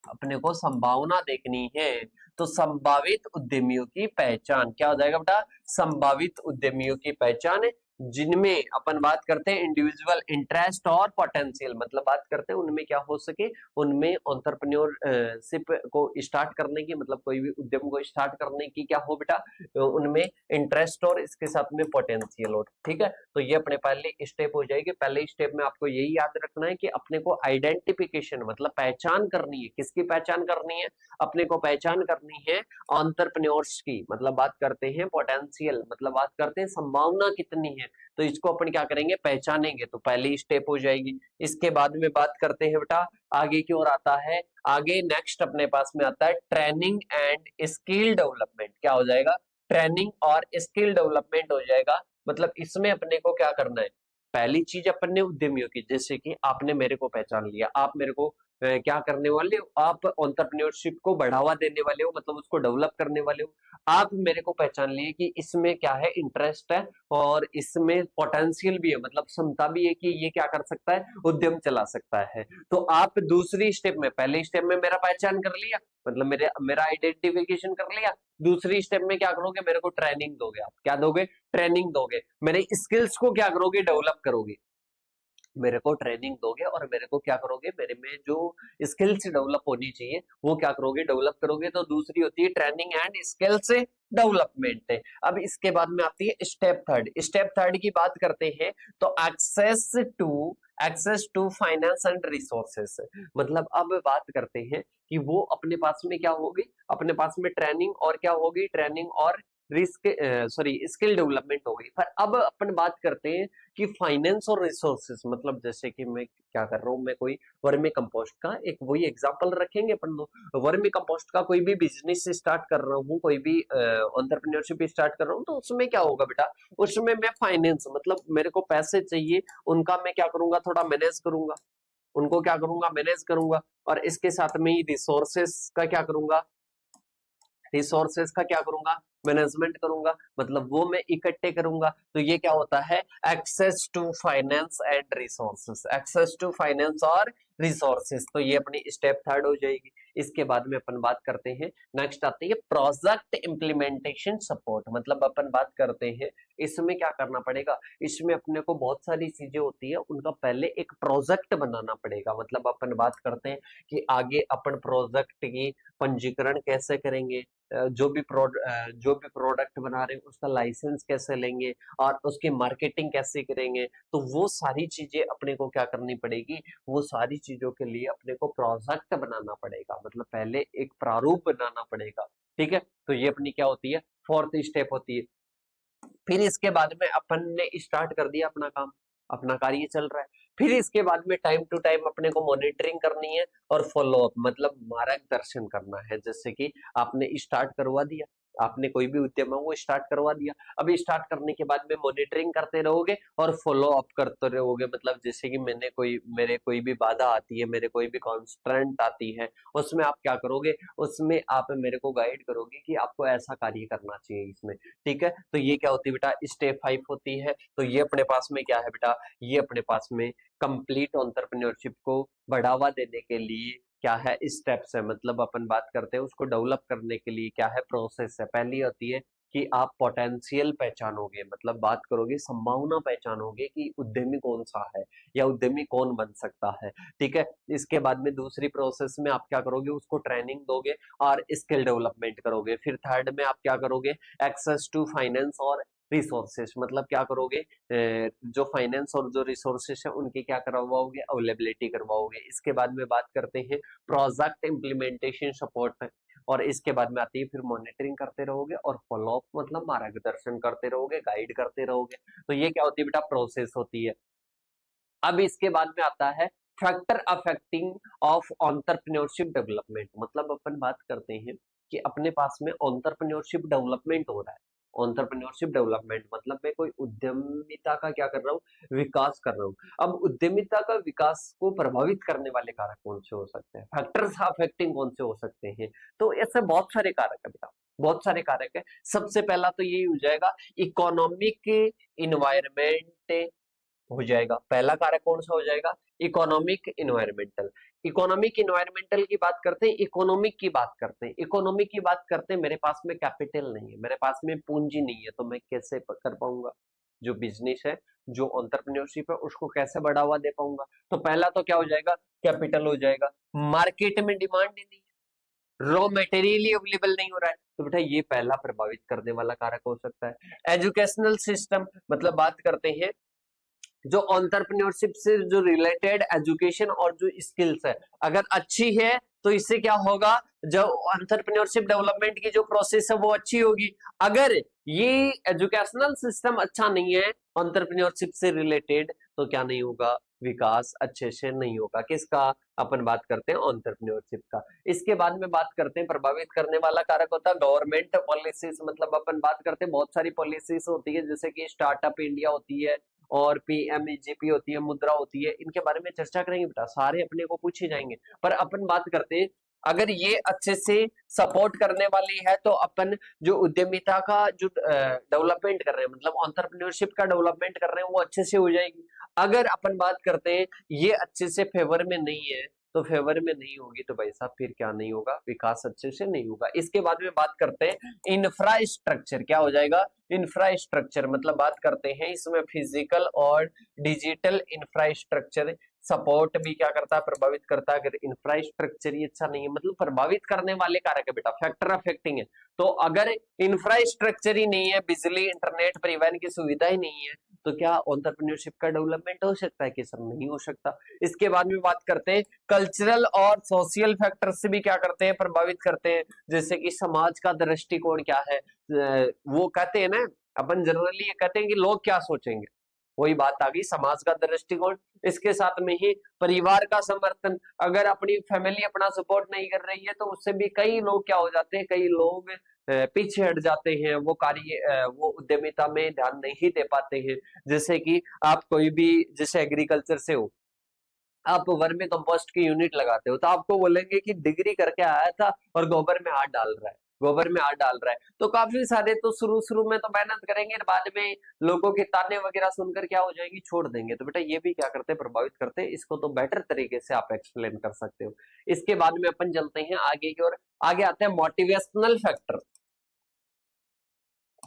अपने को संभावना देखनी है। तो संभावित उद्यमियों की पहचान क्या हो जाएगा बेटा, संभावित उद्यमियों की पहचान जिनमें अपन बात करते हैं इंडिविजुअल इंटरेस्ट और पोटेंशियल, मतलब बात करते हैं उनमें क्या हो सके, उनमें एंटरप्रेन्योरशिप को स्टार्ट करने की, मतलब कोई भी उद्यम को स्टार्ट करने की क्या हो बेटा, उनमें इंटरेस्ट और इसके साथ में पोटेंशियल हो। ठीक है, तो ये अपने पहले स्टेप हो जाएगी। पहले स्टेप में आपको यही याद रखना है कि अपने को आइडेंटिफिकेशन मतलब पहचान करनी है। किसकी पहचान करनी है? अपने को पहचान करनी है एंटरप्रेन्योर्स की, मतलब बात करते हैं पोटेंशियल, मतलब बात करते हैं संभावना कितनी है, तो इसको अपन क्या करेंगे, पहचानेंगे। तो पहली स्टेप हो जाएगी। इसके बाद में बात करते हैं बेटा आगे की ओर आता है। आगे नेक्स्ट अपने पास में आता है ट्रेनिंग एंड स्किल डेवलपमेंट। क्या हो जाएगा? ट्रेनिंग और स्किल डेवलपमेंट हो जाएगा। मतलब इसमें अपने को क्या करना है, पहली चीज अपन ने उद्यमियों की, जैसे कि आपने मेरे को पहचान लिया, आप मेरे को क्या करने वाले हो, आप एंटरप्रेन्योरशिप को बढ़ावा देने वाले हो, मतलब उसको डेवलप करने वाले हो। आप मेरे को पहचान लिए कि इसमें क्या है, इंटरेस्ट है और इसमें पोटेंशियल भी है, मतलब क्षमता भी है कि ये क्या कर सकता है, उद्यम चला सकता है। तो आप दूसरी स्टेप में, पहले स्टेप में मेरा पहचान कर लिया, मतलब मेरा आइडेंटिफिकेशन कर लिया। दूसरी स्टेप में क्या करोगे, मेरे को ट्रेनिंग दोगे। आप क्या दोगे? ट्रेनिंग दोगे। मेरे स्किल्स को क्या करोगे, डेवलप करोगे। मेरे को ट्रेनिंग दोगे और मेरे को क्या करोगे, मेरे में जो स्किल्स डेवलप होनी चाहिए वो क्या करोगे, डेवलप करोगे। तो दूसरी होती है ट्रेनिंग एंड स्किल्स डेवलपमेंट है। अब इसके बाद में आती है स्टेप थर्ड। स्टेप थर्ड की बात करते हैं तो access to finance and resources, मतलब अब बात करते हैं कि वो अपने पास में क्या होगी, अपने पास में ट्रेनिंग और क्या होगी, ट्रेनिंग और रिस्क स्किल डेवलपमेंट हो गई। पर अब अपन बात करते हैं कि फाइनेंस और रिसोर्सेस, मतलब जैसे कि मैं क्या कर रहा हूँ, मैं कोई वर्मी कंपोस्ट का एक वही एग्जांपल रखेंगे अपन दो। वर्मी कंपोस्ट का कोई भी बिजनेस स्टार्ट कर रहा हूँ, कोई भी एंटरप्रेन्योरशिप स्टार्ट कर रहा हूँ, तो उसमें क्या होगा बेटा, उसमें मैं फाइनेंस मतलब मेरे को पैसे चाहिए, उनका मैं क्या करूंगा, थोड़ा मैनेज करूंगा, उनको क्या करूंगा, मैनेज करूंगा। और इसके साथ में ही रिसोर्सेस का क्या करूंगा, रिसोर्सेस का क्या करूंगा, मैनेजमेंट करूंगा, मतलब वो मैं इकट्ठे करूंगा। तो ये क्या होता है, access to finance and resources, access to finance और रिसोर्सेस। तो ये अपनी स्टेप थर्ड हो जाएगी। इसके बाद में अपन बात करते हैं, नेक्स्ट आती है प्रोजेक्ट इंप्लीमेंटेशन सपोर्ट, मतलब अपन बात करते हैं इसमें क्या करना पड़ेगा, इसमें अपने को बहुत सारी चीजें होती है, उनका पहले एक प्रोजेक्ट बनाना पड़ेगा। मतलब अपन बात करते हैं कि आगे अपन प्रोजेक्ट की पंजीकरण कैसे करेंगे, जो भी प्रोडक्ट बना रहे हैं उसका लाइसेंस कैसे लेंगे और उसकी मार्केटिंग कैसे करेंगे। तो वो सारी चीजें अपने को क्या करनी पड़ेगी, वो सारी चीजों के लिए अपने को प्रोजेक्ट बनाना पड़ेगा, मतलब पहले एक प्रारूप बनाना पड़ेगा। ठीक है, तो ये अपनी क्या होती है, फोर्थ स्टेप होती है। फिर इसके बाद में अपन ने स्टार्ट कर दिया अपना काम, अपना कार्य चल रहा है। फिर इसके बाद में टाइम टू टाइम अपने को मॉनिटरिंग करनी है और फॉलो अप मतलब मार्गदर्शन करना है। जैसे कि आपने स्टार्ट करवा दिया, आपने कोई भी उद्यम है वो स्टार्ट करवा दिया, अभी स्टार्ट करने के बाद में मॉनिटरिंग करते रहोगे और फॉलो अप करते रहोगे। मतलब जैसे कि मेरे कोई भी बाधा आती है, मेरे कोई भी कॉन्स्ट्रेंट आती है, उसमें आप क्या करोगे, उसमें आप मेरे को गाइड करोगे कि आपको ऐसा कार्य करना चाहिए इसमें। ठीक है, तो ये क्या होती है बेटा, स्टेप 5 होती है। तो ये अपने पास में क्या है बेटा, ये अपने पास में कंप्लीट एंटरप्रेन्योरशिप को बढ़ावा देने के लिए क्या है, स्टेप्स है। मतलब अपन बात करते हैं उसको डेवलप करने के लिए क्या है, प्रोसेस है। पहली होती है कि आप पोटेंशियल पहचानोगे, मतलब बात करोगे, संभावना पहचानोगे कि उद्यमी कौन सा है या उद्यमी कौन बन सकता है। ठीक है, इसके बाद में दूसरी प्रोसेस में आप क्या करोगे, उसको ट्रेनिंग दोगे और स्किल डेवलपमेंट करोगे। फिर थर्ड में आप क्या करोगे, एक्सेस टू फाइनेंस और रिसोर्सेस, मतलब क्या करोगे, जो फाइनेंस और जो रिसोर्सेस है उनकी क्या करवाओगे, अवेलेबिलिटी करवाओगे। इसके बाद में बात करते हैं प्रोजेक्ट इम्प्लीमेंटेशन सपोर्ट, और इसके बाद में आती है फिर मॉनिटरिंग करते रहोगे और फॉलो अप मतलब मार्गदर्शन करते रहोगे, गाइड करते रहोगे। तो ये क्या होती है बेटा, प्रोसेस होती है। अब इसके बाद में आता है factor affecting of entrepreneurship development, मतलब अपन बात करते हैं कि अपने पास में एंटरप्रेन्योरशिप डेवलपमेंट हो रहा है। एंटरप्रेन्योरशिप डेवलपमेंट मतलब मैं कोई उद्यमिता का क्या कर रहा हूँ, विकास कर रहा हूँ। अब उद्यमिता का विकास को प्रभावित करने वाले कारक कौन से हो सकते हैं, फैक्टर्स अफेक्टिंग कौन से हो सकते हैं, तो ऐसे बहुत सारे कारक है बेटा, बहुत सारे कारक है। सबसे पहला तो यही हो जाएगा, इकोनॉमिक इन्वायरमेंट हो जाएगा। पहला कारक कौन सा हो जाएगा, इकोनॉमिक इन्वायरमेंटल। इकोनॉमिक इन्वायरमेंटल की बात करते हैं, इकोनॉमिक की बात करते हैं, इकोनॉमिक की बात करते हैं, मेरे पास में कैपिटल नहीं है, मेरे पास में पूंजी नहीं है, तो मैं कैसे कर पाऊंगा, जो बिजनेस है, जो एंटरप्रेन्योरशिप है, उसको कैसे बढ़ावा दे पाऊंगा? तो पहला तो क्या हो जाएगा, कैपिटल हो जाएगा। मार्केट में डिमांड ही नहीं है, रॉ मटेरियल ही अवेलेबल नहीं हो रहा है, तो बेटा ये पहला प्रभावित करने वाला कारक हो सकता है। एजुकेशनल सिस्टम, मतलब बात करते हैं जो एंटरप्रेन्योरशिप से जो रिलेटेड एजुकेशन और जो स्किल्स है, अगर अच्छी है तो इससे क्या होगा, जो एंटरप्रेन्योरशिप डेवलपमेंट की जो प्रोसेस है वो अच्छी होगी। अगर ये एजुकेशनल सिस्टम अच्छा नहीं है एंटरप्रेन्योरशिप से रिलेटेड, तो क्या नहीं होगा, विकास अच्छे से नहीं होगा। किसका, अपन बात करते हैं एंटरप्रेन्योरशिप का। इसके बाद में बात करते हैं प्रभावित करने वाला कारक होता है गवर्नमेंट पॉलिसीज, मतलब अपन बात करते हैं बहुत सारी पॉलिसीज होती है, जैसे कि स्टार्टअप इंडिया होती है और पीएमईजीपी होती है, मुद्रा होती है, इनके बारे में चर्चा करेंगे बेटा, सारे अपने को पूछे जाएंगे। पर अपन बात करते हैं अगर ये अच्छे से सपोर्ट करने वाली है तो अपन जो उद्यमिता का जो डेवलपमेंट कर रहे हैं, मतलब एंटरप्रेन्योरशिप का डेवलपमेंट कर रहे हैं, वो अच्छे से हो जाएगी। अगर अपन बात करते हैं ये अच्छे से फेवर में नहीं है, तो फेवर में नहीं होगी तो भाई साहब फिर क्या नहीं होगा, विकास अच्छे से नहीं होगा। इसके बाद में बात करते हैं इंफ्रास्ट्रक्चर, क्या हो जाएगा, इंफ्रास्ट्रक्चर, मतलब बात करते हैं इसमें फिजिकल और डिजिटल इंफ्रास्ट्रक्चर सपोर्ट भी क्या करता है, प्रभावित करता है। अगर इंफ्रास्ट्रक्चर ही अच्छा नहीं है, मतलब प्रभावित करने वाले कारक है बेटा, फैक्टर अफेक्टिंग है। तो अगर इंफ्रास्ट्रक्चर ही नहीं है, बिजली इंटरनेट परिवहन की सुविधा ही नहीं है, तो क्या एंटरप्रेन्योरशिप का डेवलपमेंट हो सकता है कि सर, नहीं हो सकता। इसके बाद में बात करते हैं कल्चरल और सोशल फैक्टर से भी क्या करते हैं, प्रभावित करते हैं, जैसे कि समाज का दृष्टिकोण क्या है, वो कहते हैं ना, अपन जनरली ये कहते हैं कि लोग क्या सोचेंगे, वही बात आ गई समाज का दृष्टिकोण। इसके साथ में ही परिवार का समर्थन, अगर अपनी फैमिली अपना सपोर्ट नहीं कर रही है तो उससे भी कई लोग क्या हो जाते हैं, कई लोग पीछे हट जाते हैं, वो कार्य वो उद्यमिता में ध्यान नहीं दे पाते हैं। जैसे कि आप कोई भी, जैसे एग्रीकल्चर से हो, आप वर्मी कंपोस्ट की यूनिट लगाते हो, तो आपको बोलेंगे कि डिग्री करके आया था और गोबर में हाथ डाल रहा है, गोबर में हाथ डाल रहा है। तो काफी सारे तो शुरू शुरू में तो मेहनत करेंगे, बाद में लोगों के ताने वगैरह सुनकर क्या हो जाएगी, छोड़ देंगे। तो बेटा ये भी क्या करते हैं, प्रभावित करते हैं। इसको तो बेटर तरीके से आप एक्सप्लेन कर सकते हो। इसके बाद में अपन चलते हैं आगे की ओर, आगे आते हैं मोटिवेशनल फैक्टर।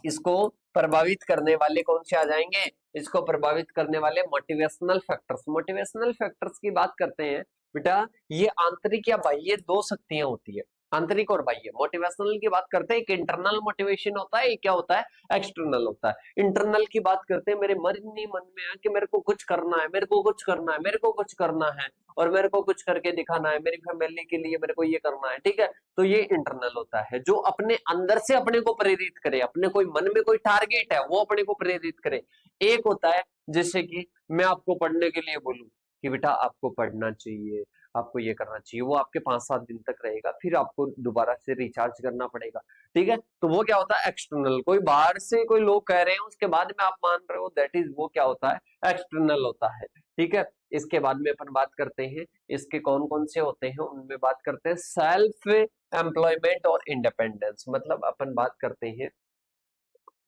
इसको प्रभावित करने वाले कौन से आ जाएंगे, इसको प्रभावित करने वाले मोटिवेशनल फैक्टर्स। मोटिवेशनल फैक्टर्स की बात करते हैं बेटा, ये आंतरिक या बाह्य दो शक्तियां होती है, आंतरिक और बाह्य। मोटिवेशनल की बात करते हैं, एक इंटरनल मोटिवेशन होता है, एक क्या होता है, एक्सटर्नल होता है। इंटरनल की बात करते हैं, मेरे मन में है कि मेरे को कुछ करना है, मेरे को कुछ करना है, मेरे को कुछ करना है, और मेरे को कुछ करके दिखाना है, मेरी फैमिली के लिए मेरे को ये करना है, ठीक है। तो ये इंटरनल होता है, जो अपने अंदर से अपने को प्रेरित करे, अपने कोई मन में कोई टारगेट है वो अपने को प्रेरित करे। एक होता है जैसे कि मैं आपको पढ़ने के लिए बोलूं कि बेटा आपको पढ़ना चाहिए, आपको ये करना चाहिए, वो आपके 5-7 दिन तक रहेगा, फिर आपको दोबारा से रिचार्ज करना पड़ेगा, ठीक है। तो वो क्या होता है, एक्सटर्नल। कोई बाहर से कोई लोग कह रहे हैं उसके बाद में आप मान रहे हो, दैट इज वो क्या होता है, एक्सटर्नल होता है, ठीक है। इसके बाद में अपन बात करते हैं इसके कौन कौन से होते हैं, उनमें बात करते हैं सेल्फ एम्प्लॉयमेंट और इंडिपेंडेंस। मतलब अपन बात करते हैं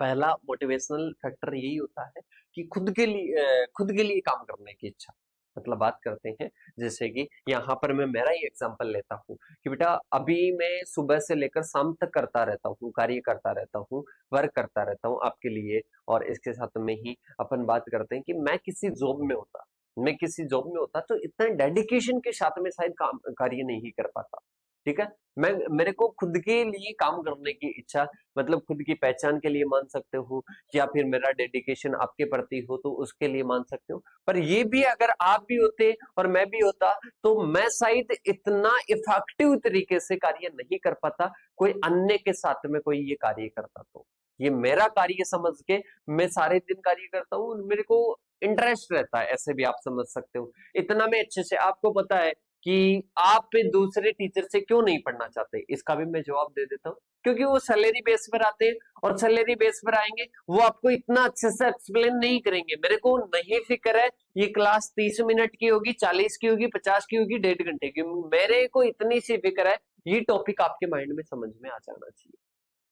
पहला मोटिवेशनल फैक्टर यही होता है कि खुद के लिए काम करने की इच्छा। मतलब बात करते हैं जैसे कि यहाँ पर मैं मेरा ही एग्जांपल लेता हूँ कि बेटा अभी मैं सुबह से लेकर शाम तक करता रहता हूँ, कार्य करता रहता हूँ, वर्क करता रहता हूँ आपके लिए। और इसके साथ में ही अपन बात करते हैं कि मैं किसी जॉब में होता तो इतना डेडिकेशन के साथ में शायद काम कार्य नहीं कर पाता, ठीक है। मैं मेरे को खुद के लिए काम करने की इच्छा, मतलब खुद की पहचान के लिए मान सकते हो, या फिर मेरा डेडिकेशन आपके प्रति हो तो उसके लिए मान सकते हो। पर ये भी अगर आप भी होते और मैं भी होता तो मैं शायद इतना इफेक्टिव तरीके से कार्य नहीं कर पाता, कोई अन्य के साथ में कोई ये कार्य करता। तो ये मेरा कार्य समझ के मैं सारे दिन कार्य करता हूँ, मेरे को इंटरेस्ट रहता है, ऐसे भी आप समझ सकते हो। इतना मैं अच्छे से, आपको पता है कि आप दूसरे टीचर से क्यों नहीं पढ़ना चाहते, इसका भी मैं जवाब दे देता हूँ, क्योंकि वो सैलरी बेस पर आते हैं, और सैलरी बेस पर आएंगे वो आपको इतना अच्छे से एक्सप्लेन नहीं करेंगे। मेरे को नहीं फिक्र है ये क्लास 30 मिनट की होगी, 40 की होगी, 50 की होगी, 1.5 घंटे की, मेरे को इतनी सी फिक्र है ये टॉपिक आपके माइंड में समझ में आ जाना चाहिए,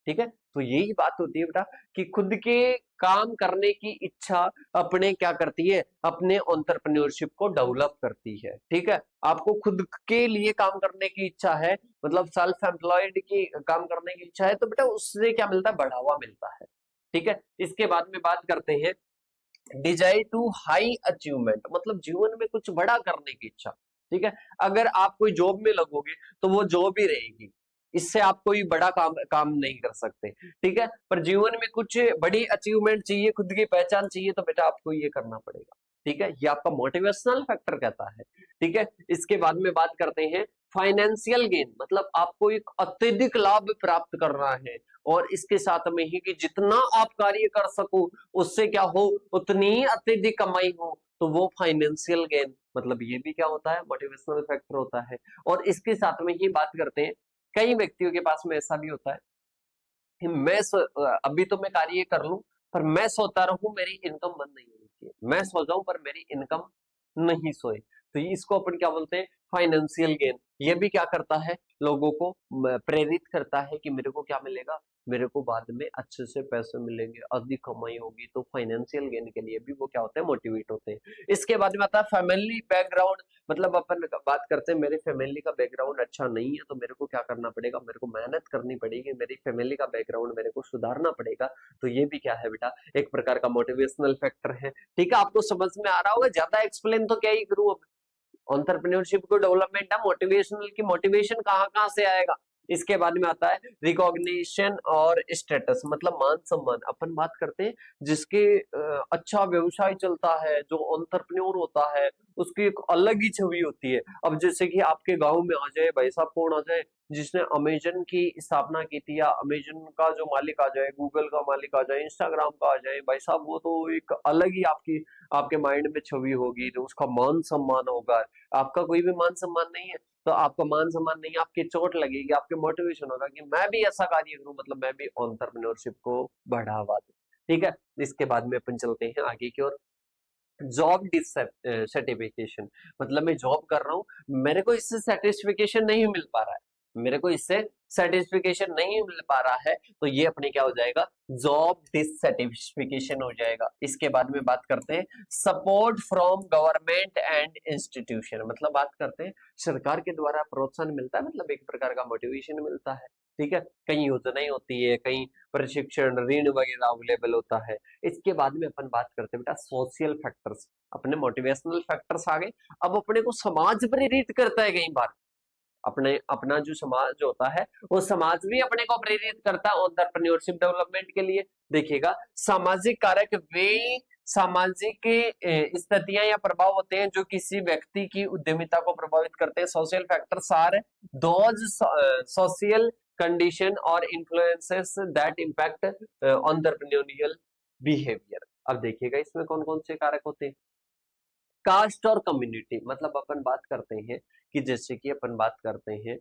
ठीक है। तो यही बात होती है बेटा कि खुद के काम करने की इच्छा अपने क्या करती है, अपने एंटरप्रेन्योरशिप को डेवलप करती है, ठीक है। आपको खुद के लिए काम करने की इच्छा है, मतलब सेल्फ एम्प्लॉयड की काम करने की इच्छा है, तो बेटा उससे क्या मिलता है, बढ़ावा मिलता है, ठीक है। इसके बाद में बात करते हैं डिजायर टू हाई अचीवमेंट, मतलब जीवन में कुछ बड़ा करने की इच्छा। ठीक है, अगर आप कोई जॉब में लगोगे तो वो जॉब ही रहेगी, इससे आप कोई बड़ा काम नहीं कर सकते। ठीक है, पर जीवन में कुछ बड़ी अचीवमेंट चाहिए, खुद की पहचान चाहिए, तो बेटा आपको ये करना पड़ेगा। ठीक है, ये आपका मोटिवेशनल फैक्टर कहता है। ठीक है, इसके बाद में बात करते हैं फाइनेंशियल गेन, मतलब आपको एक अत्यधिक लाभ प्राप्त करना है, और इसके साथ में ही कि जितना आप कार्य कर सको उससे क्या हो, उतनी ही अत्यधिक कमाई हो, तो वो फाइनेंशियल गेन, मतलब ये भी क्या होता है, मोटिवेशनल फैक्टर होता है। और इसके साथ में ही बात करते हैं, कई व्यक्तियों के पास में ऐसा भी होता है कि अभी तो मैं कार्य कर लूं, पर मैं सोता रहूं मेरी इनकम बंद नहीं होनी चाहिए, मैं सो जाऊं पर मेरी इनकम नहीं सोए, तो इसको अपन क्या बोलते हैं, फाइनेंशियल गेन। ये भी क्या करता है, लोगों को प्रेरित करता है कि मेरे को क्या मिलेगा, मेरे को बाद में अच्छे से पैसे मिलेंगे, अधिक कमाई होगी, तो फाइनेंशियल गेन के लिए भी वो क्या होते हैं, मोटिवेट होते हैं। इसके बाद में आता है फैमिली बैकग्राउंड, मतलब अपन बात करते हैं मेरे फैमिली का बैकग्राउंड अच्छा नहीं है, तो मेरे को क्या करना पड़ेगा, मेरे को मेहनत करनी पड़ेगी, मेरी फैमिली का बैकग्राउंड मेरे को सुधारना पड़ेगा। तो ये भी क्या है बेटा, एक प्रकार का मोटिवेशनल फैक्टर है। ठीक है, आपको समझ में आ रहा होगा, ज्यादा एक्सप्लेन तो क्या ही करूं अब, एंटरप्रेन्योरशिप को डेवलपमेंट है, मोटिवेशनल की मोटिवेशन कहाँ कहाँ से आएगा। इसके बाद में आता है रिकॉग्निशन और स्टेटस, मतलब मान सम्मान, अपन बात करते हैं जिसके अच्छा व्यवसाय चलता है, जो एंटरप्रेन्योर होता है, उसकी एक अलग ही छवि होती है। अब जैसे कि आपके गांव में आ जाए भाई साहब, कौन आ जाए जिसने अमेजन की स्थापना की थी, या अमेजन का जो मालिक आ जाए, गूगल का मालिक आ जाए, इंस्टाग्राम का आ जाए, भाई साहब वो तो एक अलग ही आपके माइंड में छवि होगी, तो उसका मान सम्मान होगा। आपका कोई भी मान सम्मान नहीं है, तो आपका मान सम्मान नहीं है, आपकी चोट लगेगी, आपके मोटिवेशन होगा कि मैं भी ऐसा कार्य करूं, मतलब मैं भी एंटरप्रेन्योरशिप को बढ़ावा दूं। ठीक है, इसके बाद में अपन चलते हैं आगे की ओर, जॉब डिससेटिफिकेशन, मतलब मैं जॉब कर रहा हूं, मेरे को इससे सेटिस्फिकेशन नहीं मिल पा रहा है, मेरे को इससे सेटिस्फिकेशन नहीं मिल पा रहा है, तो ये अपने क्या हो जाएगा, जॉब डिससेटिस्फिकेशन हो जाएगा। इसके बाद में बात करते हैं support from government and institution, मतलब बात करते हैं सरकार के द्वारा प्रोत्साहन मिलता है, मतलब एक प्रकार का मोटिवेशन मिलता है। ठीक है, कहीं योजनाएं होती है, कहीं प्रशिक्षण ऋण वगैरह अवेलेबल होता है। इसके बाद में अपन बात करते हैं बेटा सोशल फैक्टर्स, अपने मोटिवेशनल फैक्टर्स आ गए। अब अपने को समाज प्रेरित करता है, कई बार अपने अपना जो समाज होता है, वो समाज भी अपने को प्रेरित करता है एंटरप्रेन्योरशिप डेवलपमेंट के लिए। देखिएगा, सामाजिक कारक वे सामाजिक स्थितियां या प्रभाव होते हैं जो किसी व्यक्ति की उद्यमिता को प्रभावित करते हैं। Social factors are those social condition और influences that impact entrepreneurial behaviour. अब देखिएगा इसमें कौन कौन से कारक होते हैं, कास्ट और कम्युनिटी, मतलब अपन बात करते हैं कि जैसे कि अपन बात करते हैं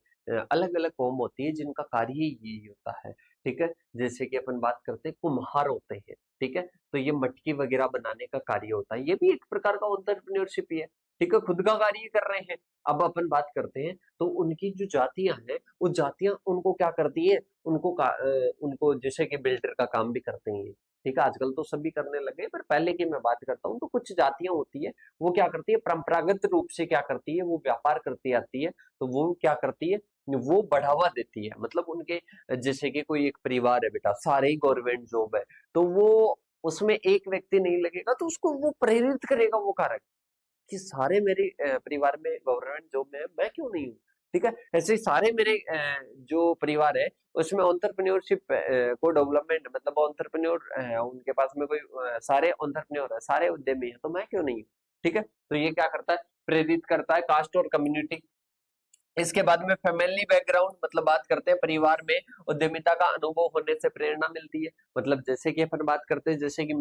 अलग अलग कौम होती है जिनका कार्य ही यही होता है। ठीक है, जैसे कि अपन बात करते हैं कुम्हार होते हैं। ठीक है, तो ये मटकी वगैरह बनाने का कार्य होता है, ये भी एक प्रकार का एंटरप्रेन्योरशिप ही है। ठीक है, खुद का कार्य कर रहे हैं। अब अपन बात करते हैं तो उनकी जो जातियां हैं, वो जातियां उनको क्या करती है, उनको जैसे कि बिल्डर का काम भी करते हैं। ठीक है, आजकल तो सभी करने लगे, पर पहले की मैं बात करता हूँ तो कुछ जातियां होती है, वो क्या करती है, परंपरागत रूप से क्या करती है, वो व्यापार करती आती है, तो वो क्या करती है, वो बढ़ावा देती है। मतलब उनके जैसे कि कोई एक परिवार है बेटा, सारे ही गवर्नमेंट जॉब है, तो वो उसमें एक व्यक्ति नहीं लगेगा, तो उसको वो प्रेरित करेगा वो कारक कि सारे मेरे परिवार में गवर्नमेंट जॉब में है, मैं क्यों नहीं हूँ। ठीक है, ऐसे ही सारे मेरे जो परिवार है उसमें एंटरप्रेन्योरशिप को डेवलपमेंट, मतलब एंटरप्रेन्योर उनके पास में कोई सारे एंटरप्रेन्योर है, सारे उद्यमी है, तो मैं क्यों नहीं हूँ। ठीक है, तो ये क्या करता है, प्रेरित करता है कास्ट और कम्युनिटी। इसके बाद में फैमिली बैकग्राउंड, मतलब बात करते हैं परिवार में उद्यमिता का अनुभव होने से प्रेरणा मिलती है। मतलब जैसे कि अपन बात करते हैं, जैसे कि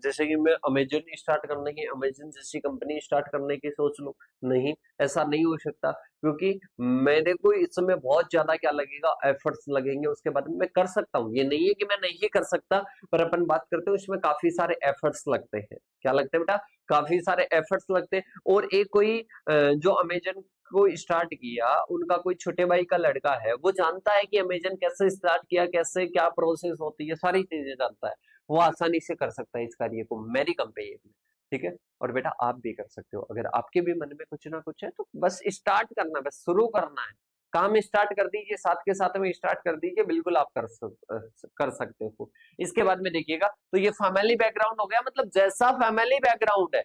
जैसे कि मैं अमेजन स्टार्ट करने की, अमेजन जैसी कंपनी स्टार्ट करने की सोच लूं, नहीं, ऐसा नहीं हो सकता, क्योंकि मेरे को इसमें बहुत ज्यादा क्या लगेगा, एफर्ट्स लगेंगे। उसके बाद में मैं कर सकता हूँ, ये नहीं है कि मैं नहीं कर सकता, पर अपन बात करते हैं उसमें काफी सारे एफर्ट्स लगते हैं। क्या लगते हैं बेटा, काफी सारे एफर्ट्स लगते हैं। और एक कोई जो अमेजन को स्टार्ट किया, उनका कोई छोटे भाई का लड़का है, वो जानता है कि अमेजन कैसे स्टार्ट किया, कैसे क्या प्रोसेस होती है, सारी चीजें जानता है, वो आसानी से कर सकता है इस कार्य को मेरी कंपनी में। ठीक है, और बेटा आप भी कर सकते हो, अगर आपके भी मन में कुछ ना कुछ है तो बस स्टार्ट करना, बस शुरू करना है, काम स्टार्ट कर दीजिए, साथ के साथ में स्टार्ट कर दीजिए, बिल्कुल आप कर सकते हो। इसके बाद में देखिएगा तो ये फैमिली बैकग्राउंड हो गया, मतलब जैसा फैमिली बैकग्राउंड है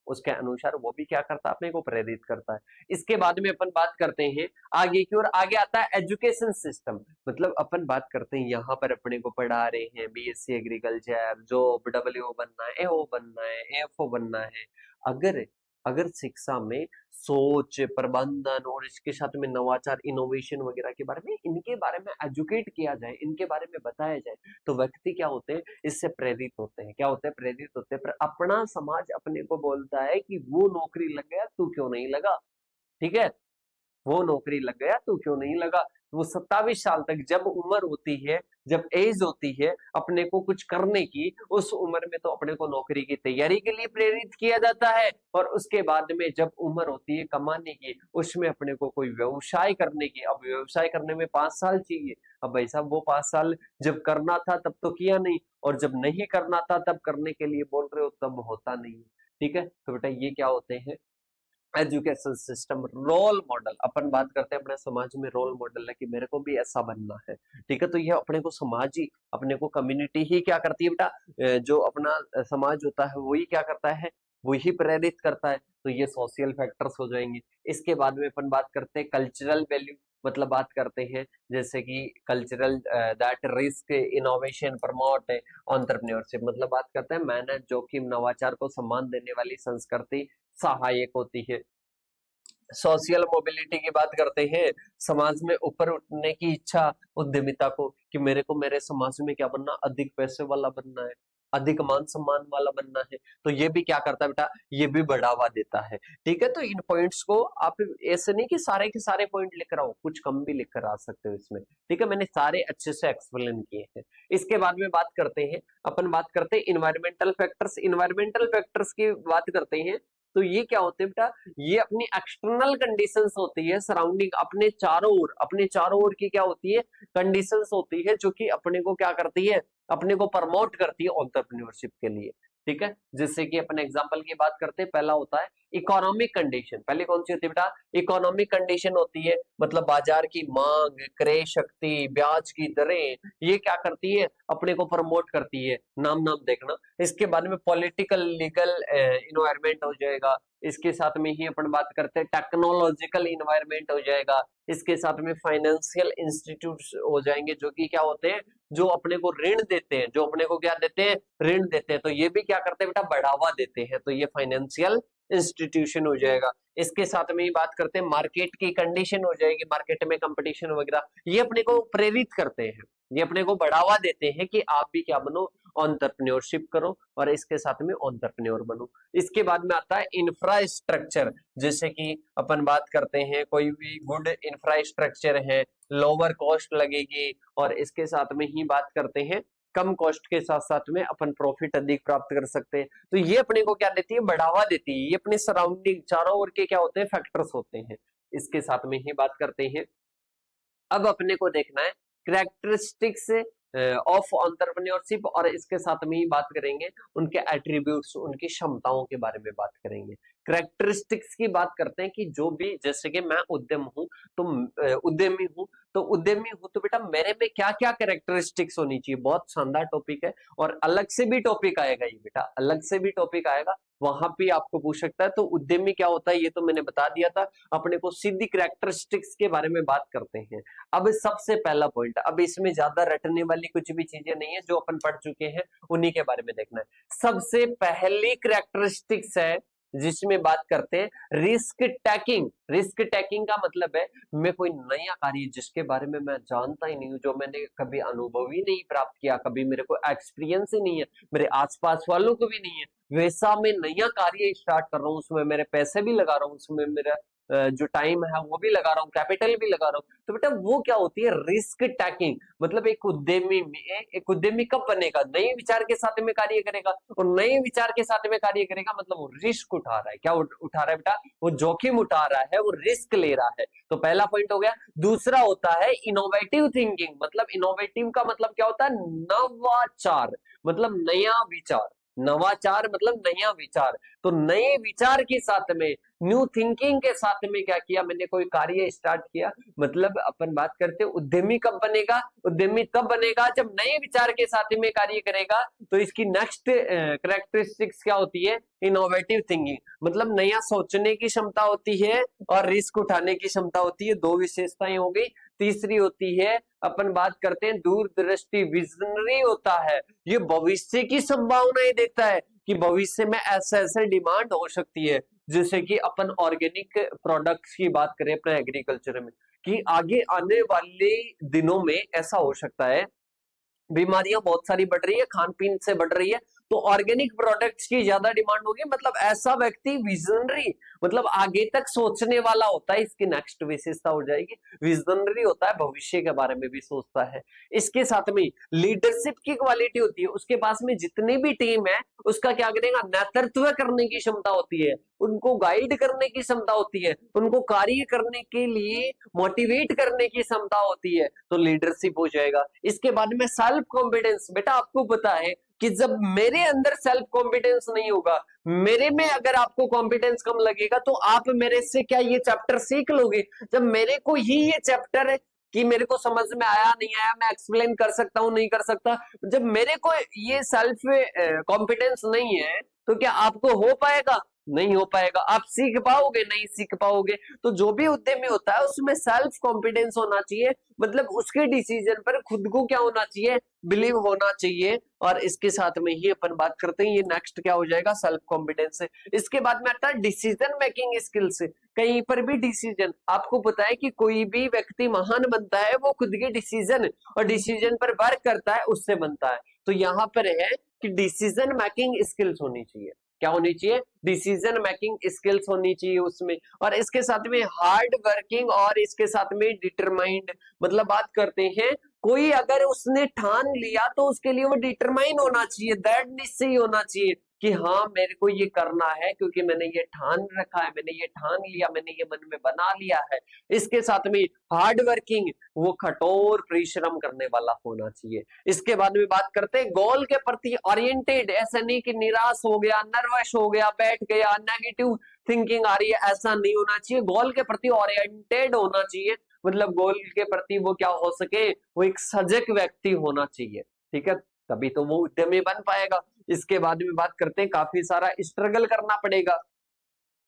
उसके अनुसार वो भी क्या करता है, अपने को प्रेरित करता है। इसके बाद में अपन बात करते हैं आगे की ओर, आगे आता है एजुकेशन सिस्टम। मतलब अपन बात करते हैं यहाँ पर अपने को पढ़ा रहे हैं बीएससी एग्रीकल्चर, जॉब डब्ल्यू बनना है, एओ बनना है, एएफओ बनना है। अगर अगर शिक्षा में सोच, प्रबंधन और इसके साथ में नवाचार, इनोवेशन वगैरह के बारे में, इनके बारे में एजुकेट किया जाए, इनके बारे में बताया जाए, तो व्यक्ति क्या होते हैं, इससे प्रेरित होते हैं। क्या होते हैं, प्रेरित होते हैं। पर अपना समाज अपने को बोलता है कि वो नौकरी लग गया, तू क्यों नहीं लगा? ठीक है, वो नौकरी लग गया, तू क्यों नहीं लगा? वो 27 साल तक जब उम्र होती है, जब एज होती है अपने को कुछ करने की, उस उम्र में तो अपने को नौकरी की तैयारी के लिए प्रेरित किया जाता है। और उसके बाद में जब उम्र होती है कमाने की, उसमें अपने को कोई व्यवसाय करने की, अब व्यवसाय करने में 5 साल चाहिए। अब भाई साहब वो 5 साल जब करना था तब तो किया नहीं, और जब नहीं करना था तब करने के लिए बोल रहे हो, तब होता नहीं। ठीक है, तो बेटा ये क्या होते हैं, एजुकेशन सिस्टम। रोल मॉडल, अपन बात करते हैं अपने समाज में रोल मॉडल है कि मेरे को भी ऐसा बनना है। ठीक है, तो ये अपने को समाज ही, अपने को कम्युनिटी ही क्या करती है बेटा, जो अपना समाज होता है वही क्या करता है, वही प्रेरित करता है। तो ये सोशल फैक्टर्स हो जाएंगे। इसके बाद में अपन बात करते हैं कल्चरल वैल्यू, मतलब बात करते हैं जैसे कि cultural that risk innovation promote entrepreneurship, मतलब बात करते हैं मेहनत, जोखिम, नवाचार को सम्मान देने वाली संस्कृति सहायक होती है। सोशल मोबिलिटी की बात करते हैं, समाज में ऊपर उठने की इच्छा, उद्यमिता को, कि मेरे को मेरे समाज में क्या बनना, अधिक पैसे वाला बनना है, अधिक मान सम्मान वाला बनना है। तो ये भी क्या करता है बेटा, ये भी बढ़ावा देता है। ठीक है, तो इन पॉइंट्स को आप ऐसे नहीं कि सारे के सारे पॉइंट लिख रहा हूं, कुछ कम भी लिख कर आ सकते हो इसमें। ठीक है, मैंने सारे अच्छे से एक्सप्लेन किए हैं। इसके बाद में बात करते हैं, अपन बात करते हैं इन्वायरमेंटल फैक्टर्स। इन्वायरमेंटल फैक्टर्स की बात करते हैं तो ये क्या होते हैं बेटा, ये अपनी एक्सटर्नल कंडीशंस होती है, सराउंडिंग, अपने चारों ओर की क्या होती है, कंडीशंस होती है, जो कि अपने को क्या करती है, अपने को प्रमोट करती है एंटरप्रेन्योरशिप के लिए। ठीक है, जैसे कि अपन एग्जांपल की बात करते हैं, पहला होता है इकोनॉमिक कंडीशन। पहले कौन सी होती है बेटा, इकोनॉमिक कंडीशन होती है, मतलब बाजार की मांग, क्रय शक्ति, ब्याज की दरें, ये क्या करती है, अपने को प्रमोट करती है। नाम नाम देखना। इसके बाद में पॉलिटिकल लीगल इन्वायरमेंट हो जाएगा। इसके साथ में ही अपन बात करते हैं टेक्नोलॉजिकल इन्वायरमेंट हो जाएगा। इसके साथ में फाइनेंशियल इंस्टीट्यूट्स हो जाएंगे, जो कि क्या होते हैं, जो अपने को ऋण देते हैं, जो अपने को क्या देते हैं, ऋण देते हैं। तो ये भी क्या करते हैं बेटा, बढ़ावा देते हैं। तो ये फाइनेंशियल इंस्टीट्यूशन हो जाएगा। इसके साथ में ही बात करते हैं मार्केट की कंडीशन हो जाएगी, मार्केट में कंपटीशन वगैरह, ये अपने को प्रेरित करते हैं, ये अपने को बढ़ावा देते हैं कि आप भी क्या बनो, एंटरप्रेन्योरशिप करो, और इसके साथ में एंटरप्रेन्योर बनो। इसके बाद में आता है इंफ्रास्ट्रक्चर, जैसे कि अपन बात करते हैं कोई भी गुड इंफ्रास्ट्रक्चर है, लोअर कॉस्ट लगेगी, और इसके साथ में ही बात करते हैं कम कॉस्ट के साथ साथ में अपन प्रॉफिट अधिक प्राप्त कर सकते हैं। तो ये अपने को क्या देती है, बढ़ावा देती है। ये अपने सराउंडिंग चारों ओर के क्या होते हैं, फैक्टर्स होते हैं। इसके साथ में ही बात करते हैं, अब अपने को देखना है कैरेक्टरिस्टिक्स ऑफ एंटरप्रेन्योरशिप, और इसके साथ में ही बात करेंगे उनके एट्रीब्यूट्स, उनकी क्षमताओं के बारे में बात करेंगे। कैरेक्टरिस्टिक्स की बात करते हैं कि जो भी, जैसे कि मैं उद्यम हूं, तो उद्यमी हूं, तो उद्यमी हूं तो बेटा मेरे में क्या क्या कैरेक्टरिस्टिक्स होनी चाहिए। बहुत शानदार टॉपिक है, और अलग से भी टॉपिक आएगा ये बेटा, अलग से भी टॉपिक आएगा, वहां पे आपको पूछ सकता है। तो उद्यमी क्या होता है ये तो मैंने बता दिया था। अपने को सीधी कैरेक्टरिस्टिक्स के बारे में बात करते हैं। अब सबसे पहला पॉइंट, अब इसमें ज्यादा रटने वाली कुछ भी चीजें नहीं है, जो अपन पढ़ चुके हैं उन्हीं के बारे में देखना है। सबसे पहली कैरेक्टरिस्टिक्स है जिसमें बात करते हैं रिस्क टेकिंग। रिस्क टेकिंग का मतलब है, मैं कोई नया कार्य जिसके बारे में मैं जानता ही नहीं हूं, जो मैंने कभी अनुभव ही नहीं प्राप्त किया, कभी मेरे को एक्सपीरियंस ही नहीं है, मेरे आसपास वालों को भी नहीं है, वैसा मैं नया कार्य स्टार्ट कर रहा हूँ, उसमें मेरे पैसे भी लगा रहा हूँ, उसमें मेरा जो टाइम है वो भी लगा रहा हूँ, कैपिटल भी लगा रहा हूँ। तो बेटा वो क्या होती है, रिस्क टेकिंग। मतलब एक उद्यमी कब बनेगा, नए विचार के साथ में कार्य करेगा, और नए विचार के साथ में कार्य करेगा मतलब वो रिस्क उठा रहा है। क्या उठा रहा है बेटा, वो जोखिम उठा रहा है, वो रिस्क ले रहा है। तो पहला पॉइंट हो गया। दूसरा होता है इनोवेटिव थिंकिंग। मतलब इनोवेटिव का मतलब क्या होता है, नवाचार, मतलब नया विचार। नवाचार मतलब नया विचार। तो नए विचार के साथ में, न्यू थिंकिंग के साथ में क्या किया मैंने, कोई कार्य स्टार्ट किया। मतलब अपन बात करते हैं उद्यमी कब बनेगा, उद्यमी तब बनेगा जब नए विचार के साथ में कार्य करेगा। तो इसकी नेक्स्ट करेक्टरिस्टिक्स क्या होती है, इनोवेटिव थिंकिंग, मतलब नया सोचने की क्षमता होती है और रिस्क उठाने की क्षमता होती है, दो विशेषताएं हो गई। तीसरी होती है, अपन बात करते हैं दूरदृष्टि, विजनरी होता है, ये भविष्य की संभावनाएं देखता है कि भविष्य में ऐसे ऐसे डिमांड हो सकती है। जैसे कि अपन ऑर्गेनिक प्रोडक्ट्स की बात करें अपने एग्रीकल्चर में, कि आगे आने वाले दिनों में ऐसा हो सकता है, बीमारियां बहुत सारी बढ़ रही है, खान पीन से बढ़ रही है, तो ऑर्गेनिक प्रोडक्ट्स की ज्यादा डिमांड होगी। मतलब ऐसा व्यक्ति विजनरी, मतलब आगे तक सोचने वाला होता है, इसकी नेक्स्ट विशेषता हो जाएगी विजनरी होता है, भविष्य के बारे में भी सोचता है। इसके साथ में लीडरशिप की क्वालिटी होती है, उसके पास में जितनी भी टीम है उसका क्या करेगा, नेतृत्व करने की क्षमता होती है, उनको गाइड करने की क्षमता होती है, उनको कार्य करने के लिए मोटिवेट करने की क्षमता होती है, तो लीडरशिप हो जाएगा। इसके बाद में सेल्फ कॉन्फिडेंस, बेटा आपको पता है कि जब मेरे अंदर सेल्फ कॉन्फिडेंस नहीं होगा, मेरे में अगर आपको कॉन्फिडेंस कम लगेगा, तो आप मेरे से क्या ये चैप्टर सीख लोगे। जब मेरे को ही ये चैप्टर है कि मेरे को समझ में आया नहीं आया, मैं एक्सप्लेन कर सकता हूं नहीं कर सकता, जब मेरे को ये सेल्फ कॉन्फिडेंस नहीं है, तो क्या आपको हो पाएगा, नहीं हो पाएगा। आप सीख पाओगे, नहीं सीख पाओगे। तो जो भी उद्यमी होता है उसमें सेल्फ कॉन्फिडेंस होना चाहिए, मतलब उसके डिसीजन पर खुद को क्या होना चाहिए, बिलीव होना चाहिए। और इसके साथ में ही अपन बात करते हैं, ये नेक्स्ट क्या हो जाएगा, सेल्फ कॉन्फिडेंस है। इसके बाद में आता है डिसीजन मेकिंग स्किल्स। कहीं पर भी डिसीजन, आपको पता है कि कोई भी व्यक्ति महान बनता है वो खुद के डिसीजन और डिसीजन पर वर्क करता है, उससे बनता है। तो यहाँ पर है कि डिसीजन मेकिंग स्किल्स होनी चाहिए, क्या होनी चाहिए, डिसीजन मेकिंग स्किल्स होनी चाहिए उसमें। और इसके साथ में हार्ड वर्किंग, और इसके साथ में डिटरमाइंड, मतलब बात करते हैं कोई अगर उसने ठान लिया तो उसके लिए वो डिटरमाइन होना चाहिए, दैट निश्चय होना चाहिए कि हाँ मेरे को ये करना है, क्योंकि मैंने ये ठान रखा है, मैंने ये ठान लिया, मैंने ये मन में बना लिया है। इसके साथ में हार्ड वर्किंग, वो कठोर परिश्रम करने वाला होना चाहिए। इसके बाद में बात करते हैं गोल के प्रति ओरिएंटेड, ऐसा नहीं कि निराश हो गया, नर्वस हो गया, बैठ गया, नेगेटिव थिंकिंग आ रही है, ऐसा नहीं होना चाहिए। गोल के प्रति ओरिएंटेड होना चाहिए, मतलब गोल के प्रति वो क्या हो सके, वो एक सजग व्यक्ति होना चाहिए, ठीक है, तभी तो वो उद्यमी बन पाएगा। इसके बाद में बात करते हैं, काफी सारा स्ट्रगल करना पड़ेगा।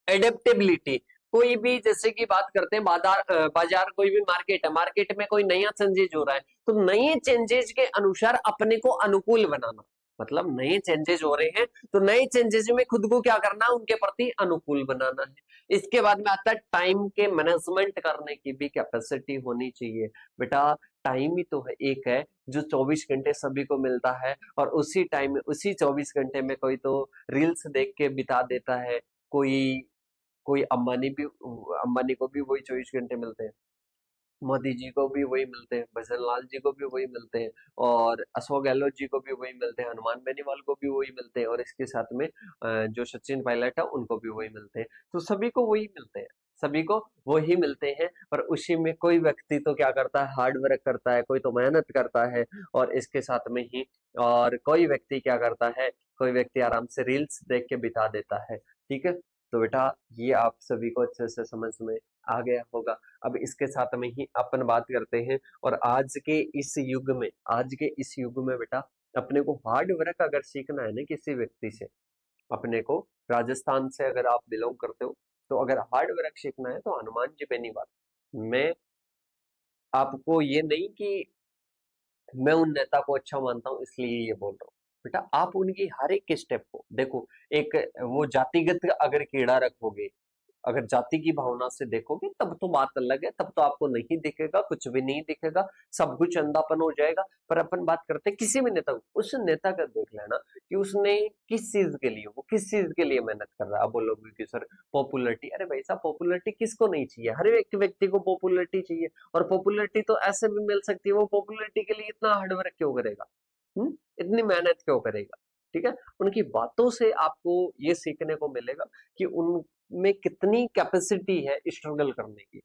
एडेप्टेबिलिटी, कोई भी जैसे कि बात करते हैं बाजार कोई भी मार्केट है, मार्केट में कोई नया चेंजेज हो रहा है, तो नए चेंजेज के अनुसार अपने को अनुकूल बनाना, मतलब नए चेंजेस हो रहे हैं तो नए चेंजेस में खुद को क्या करना है, उनके प्रति अनुकूल बनाना है। इसके बाद में आता है टाइम के मैनेजमेंट करने की भी कैपेसिटी होनी चाहिए। बेटा टाइम ही तो है, एक है जो 24 घंटे सभी को मिलता है, और उसी टाइम में उसी 24 घंटे में कोई तो रील्स देख के बिता देता है, कोई कोई अंबानी को भी वही 24 घंटे मिलते हैं, मोदी जी को भी वही मिलते हैं, भजन लाल जी को भी वही मिलते हैं, और अशोक गहलोत जी को भी वही मिलते हैं, हनुमान बेनीवाल को भी वही मिलते हैं, और इसके साथ में जो सचिन पायलट है उनको भी वही मिलते हैं। तो सभी को वही मिलते हैं, सभी को वही मिलते हैं। पर उसी में कोई व्यक्ति तो क्या करता है, हार्ड वर्क करता है, कोई तो मेहनत करता है, और इसके साथ में ही और कोई व्यक्ति क्या करता है, कोई व्यक्ति आराम से रील्स देख के बिता देता है, ठीक है। तो बेटा ये आप सभी को अच्छे से समझ में आ गया होगा। अब इसके साथ में ही अपन बात करते हैं, और आज के इस युग में बेटा अपने को हार्ड वर्क अगर सीखना है ना किसी व्यक्ति से, अपने को राजस्थान से अगर आप बिलोंग करते हो, तो अगर हार्ड वर्क सीखना है तो हनुमान जी पे नहीं बात। मैं आपको ये नहीं कि मैं उन नेता को अच्छा मानता हूं इसलिए ये बोल रहा हूँ, बेटा आप उनकी हर एक स्टेप को देखो। एक वो जातिगत अगर कीड़ा रखोगे, अगर जाति की भावना से देखोगे तब तो बात अलग है, तब तो आपको नहीं दिखेगा, कुछ भी नहीं दिखेगा, सब कुछ अंधापन हो जाएगा। पर अपन बात करते हैं किसी भी नेता को, उस नेता का देख लेना कि उसने किस चीज के लिए, वो किस चीज के लिए मेहनत कर रहा है। आप बोलोगे कि सर पॉपुलरिटी, अरे भाई साहब पॉपुलरिटी किसको नहीं चाहिए, हर एक व्यक्ति को पॉपुलरिटी चाहिए, और पॉपुलरिटी तो ऐसे भी मिल सकती है, वो पॉपुलरिटी के लिए इतना हार्डवर्क क्यों करेगा, इतनी मेहनत क्यों करेगा, ठीक है। उनकी बातों से आपको ये सीखने को मिलेगा कि उनमें कितनी कैपेसिटी है स्ट्रगल करने की।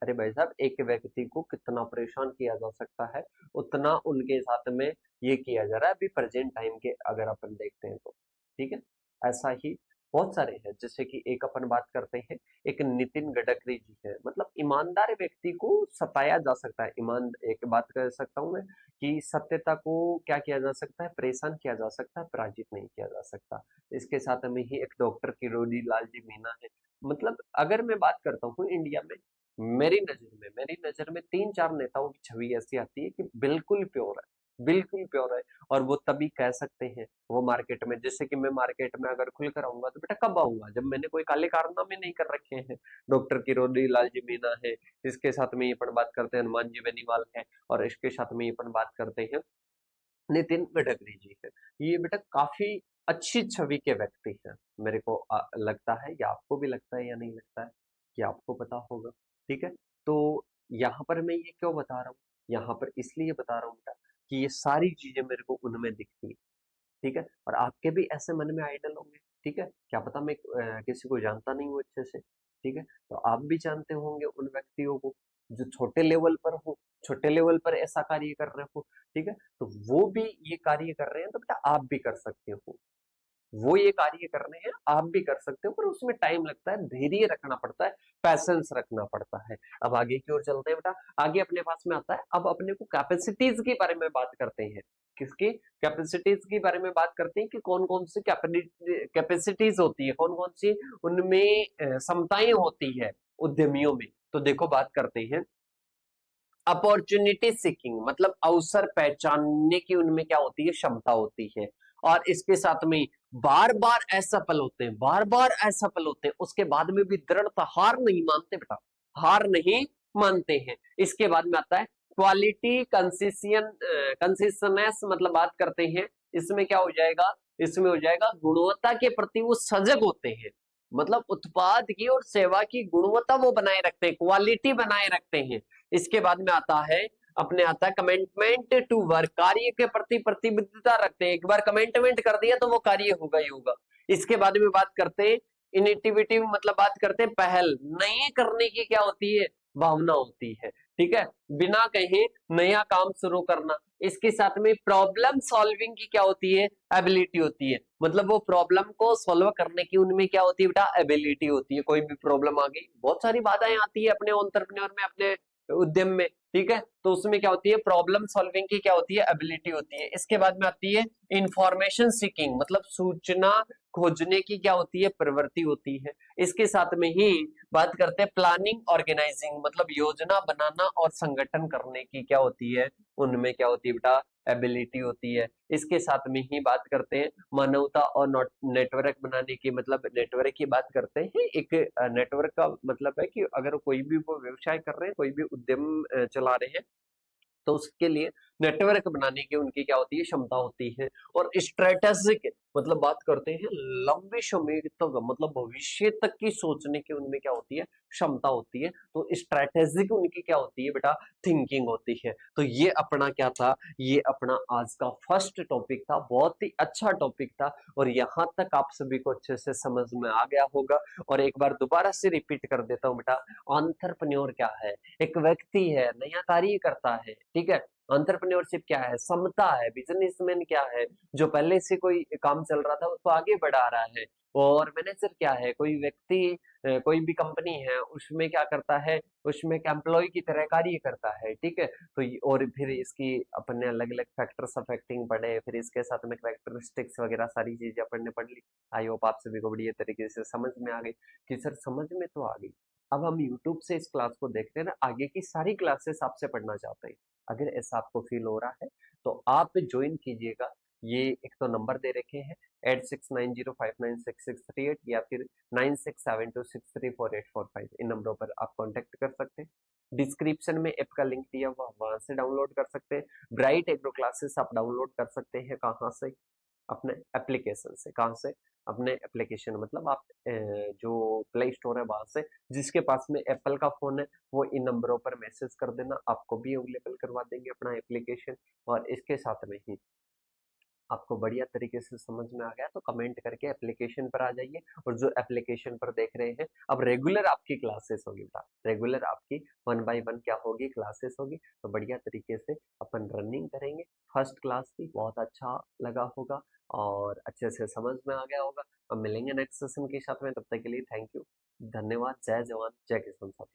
अरे भाई साहब, एक व्यक्ति को कितना परेशान किया जा सकता है, उतना उनके साथ में ये किया जा रहा है अभी प्रेजेंट टाइम के, अगर अपन देखते हैं तो। ठीक है, ऐसा ही बहुत सारे हैं। जैसे कि एक अपन बात करते हैं, एक नितिन गडकरी जी है, मतलब ईमानदार व्यक्ति को सताया जा सकता है, ईमान एक बात कर सकता हूँ मैं कि सत्यता को क्या किया जा सकता है, परेशान किया जा सकता है, पराजित नहीं किया जा सकता। इसके साथ में ही एक डॉक्टर किरोड़ी लाल जी मीना है। मतलब अगर मैं बात करता हूँ इंडिया में, मेरी नजर में 3-4 नेताओं की छवि ऐसी आती है कि बिल्कुल प्योर है, बिल्कुल प्योर है। और वो तभी कह सकते हैं वो मार्केट में, जैसे कि मैं मार्केट में अगर खुलकर आऊंगा तो बेटा कब आऊंगा, जब मैंने कोई काले कारनामे नहीं कर रखे हैं। डॉक्टर किरोड़ी लाल जी मीना है, इसके साथ में ये अपन बात करते हैं हनुमान जी बेनीवाल है, और इसके साथ में ये अपन बात करते हैं नितिन गडकरी जी है। ये बेटा काफी अच्छी छवि के व्यक्ति हैं। मेरे को लगता है, या आपको भी लगता है या नहीं लगता है, कि आपको पता होगा। ठीक है, तो यहाँ पर मैं ये क्यों बता रहा हूँ, यहाँ पर इसलिए बता रहा हूँ बेटा कि ये सारी चीजें मेरे को उनमें दिखती है। ठीक है, और आपके भी ऐसे मन में आइडल होंगे। ठीक है, क्या पता मैं किसी को जानता नहीं हूँ अच्छे से। ठीक है, तो आप भी जानते होंगे उन व्यक्तियों को जो छोटे लेवल पर हो, छोटे लेवल पर ऐसा कार्य कर रहे हो। ठीक है, तो वो भी ये कार्य कर रहे हैं, तो बेटा आप भी कर सकते हो। वो ये कार्य कर रहे हैं, आप भी कर सकते हो, पर उसमें टाइम लगता है, धैर्य रखना पड़ता है, पैसेंस रखना पड़ता है। अब आगे की ओर चलते हैं बेटा। आगे अपने पास में आता है, अब अपने को कैपेसिटीज के बारे में बात करते हैं। किसकी कैपेसिटीज के बारे में बात करते हैं कि कौन कौन सी कैपेसिटीज होती है, कौन कौन सी उनमें क्षमताएं होती है उद्यमियों में। तो देखो बात करते हैं अपॉर्चुनिटी सीकिंग, मतलब अवसर पहचानने की उनमें क्या होती है, क्षमता होती है। और इसके साथ में बार बार असफल होते हैं, बार बार असफल होते हैं, उसके बाद में भी दृढ़ता, हार नहीं मानते बेटा, हार नहीं मानते हैं। इसके बाद में आता है क्वालिटी कंसिस्टेंस, मतलब बात करते हैं, इसमें क्या हो जाएगा, इसमें हो जाएगा गुणवत्ता के प्रति वो सजग होते हैं। मतलब उत्पाद की और सेवा की गुणवत्ता वो बनाए रखते हैं, क्वालिटी बनाए रखते हैं। इसके बाद में आता है, अपने आता है कमिटमेंट टू वर्क, कार्य के प्रति प्रतिबद्धता रखते हैं। एक बार कमिटमेंट कर दिया तो वो कार्य होगा ही होगा। इसके बाद में बात करते हैं इनिटिविटी, मतलब बात करते हैं पहल, नए करने की क्या होती है, भावना होती है। ठीक है, बिना कहे नया काम शुरू करना। इसके साथ में प्रॉब्लम सॉल्विंग की क्या होती है, एबिलिटी होती है। मतलब वो प्रॉब्लम को सॉल्व करने की उनमें क्या होती है बेटा, एबिलिटी होती है। कोई भी प्रॉब्लम आ गई, बहुत सारी बाधाएं आती है अपने एंटरप्रेन्योर में, अपने उद्यम में। ठीक है, तो उसमें क्या होती है, प्रॉब्लम सॉल्विंग की क्या होती है, एबिलिटी होती है। इसके बाद में आती है इंफॉर्मेशन सीकिंग, मतलब सूचना खोजने की क्या होती है, प्रवृत्ति होती है। इसके साथ में ही बात करते हैं प्लानिंग ऑर्गेनाइजिंग, मतलब योजना बनाना और संगठन करने की क्या होती है, उनमें क्या होती है बेटा, एबिलिटी होती है। इसके साथ में ही बात करते हैं मानवता और नेटवर्क बनाने की, मतलब नेटवर्क की बात करते हैं। एक नेटवर्क का मतलब है कि अगर कोई भी वो व्यवसाय कर रहे हैं, कोई भी उद्यम चला रहे हैं, तो उसके लिए नेटवर्क बनाने की उनकी क्या होती है, क्षमता होती है। और स्ट्रेटेजिक, मतलब बात करते हैं लंबे समय तक, मतलब भविष्य तक की सोचने की उनमें क्या होती है, क्षमता होती है। तो स्ट्रेटेजिक उनकी क्या होती है बेटा, थिंकिंग होती है। तो ये अपना क्या था, ये अपना आज का फर्स्ट टॉपिक था, बहुत ही अच्छा टॉपिक था। और यहाँ तक आप सभी को अच्छे से समझ में आ गया होगा। और एक बार दोबारा से रिपीट कर देता हूँ बेटा, एंटरप्रेन्योर क्या है, एक व्यक्ति है, नया कार्य करता है। ठीक है, एंटरप्रेन्योरशिप क्या है, समता है। बिजनेसमैन क्या है, जो पहले से कोई काम चल रहा था उसको आगे बढ़ा रहा है। और मैनेजर क्या है, कोई व्यक्ति, कोई भी कंपनी है उसमें क्या करता है, उसमें एक एम्प्लॉय की तरह कार्य करता है। ठीक है, तो और फिर इसकी अपने अलग अलग फैक्टर्स अफेक्टिंग पढ़े, फिर इसके साथ में कैरेक्टरिस्टिक्स वगैरह सारी चीजें अपन ने पढ़ ली। आई होप आप सभी को बढ़िया तरीके से समझ में आ गई, कि सर समझ में तो आ गई। अब हम YouTube से इस क्लास को देखते हैं ना, आगे की सारी क्लासेस आपसे पढ़ना चाहते हैं। अगर ऐसा आपको फील हो रहा है तो आप ज्वाइन कीजिएगा। ये एक तो नंबर दे रखे हैं 8690596638, या फिर 9672634845, इन नंबरों पर आप कांटेक्ट कर सकते हैं। डिस्क्रिप्शन में ऐप का लिंक दिया हुआ, वहां से डाउनलोड कर सकते हैं। ब्राइट एग्रो क्लासेस आप डाउनलोड कर सकते हैं, कहाँ से, अपने एप्लीकेशन से। कहाँ से, अपने एप्लीकेशन, मतलब आप जो प्ले स्टोर है वहां से। जिसके पास में एप्पल का फोन है वो इन नंबरों पर मैसेज कर देना, आपको भी अवेलेबल करवा देंगे अपना एप्लीकेशन। और इसके साथ में ही आपको बढ़िया तरीके से समझ में आ गया तो कमेंट करके एप्लीकेशन पर आ जाइए। और जो एप्लीकेशन पर देख रहे हैं, अब रेगुलर आपकी क्लासेस होगी बेटा, रेगुलर आपकी 1 बाय 1 क्या होगी, क्लासेस होगी। तो बढ़िया तरीके से अपन रनिंग करेंगे। फर्स्ट क्लास थी, बहुत अच्छा लगा होगा और अच्छे से समझ में आ गया होगा। अब मिलेंगे नेक्स्ट सेशन के साथ में, तब तक के लिए थैंक यू, धन्यवाद। जय जवान जय किसान साथी।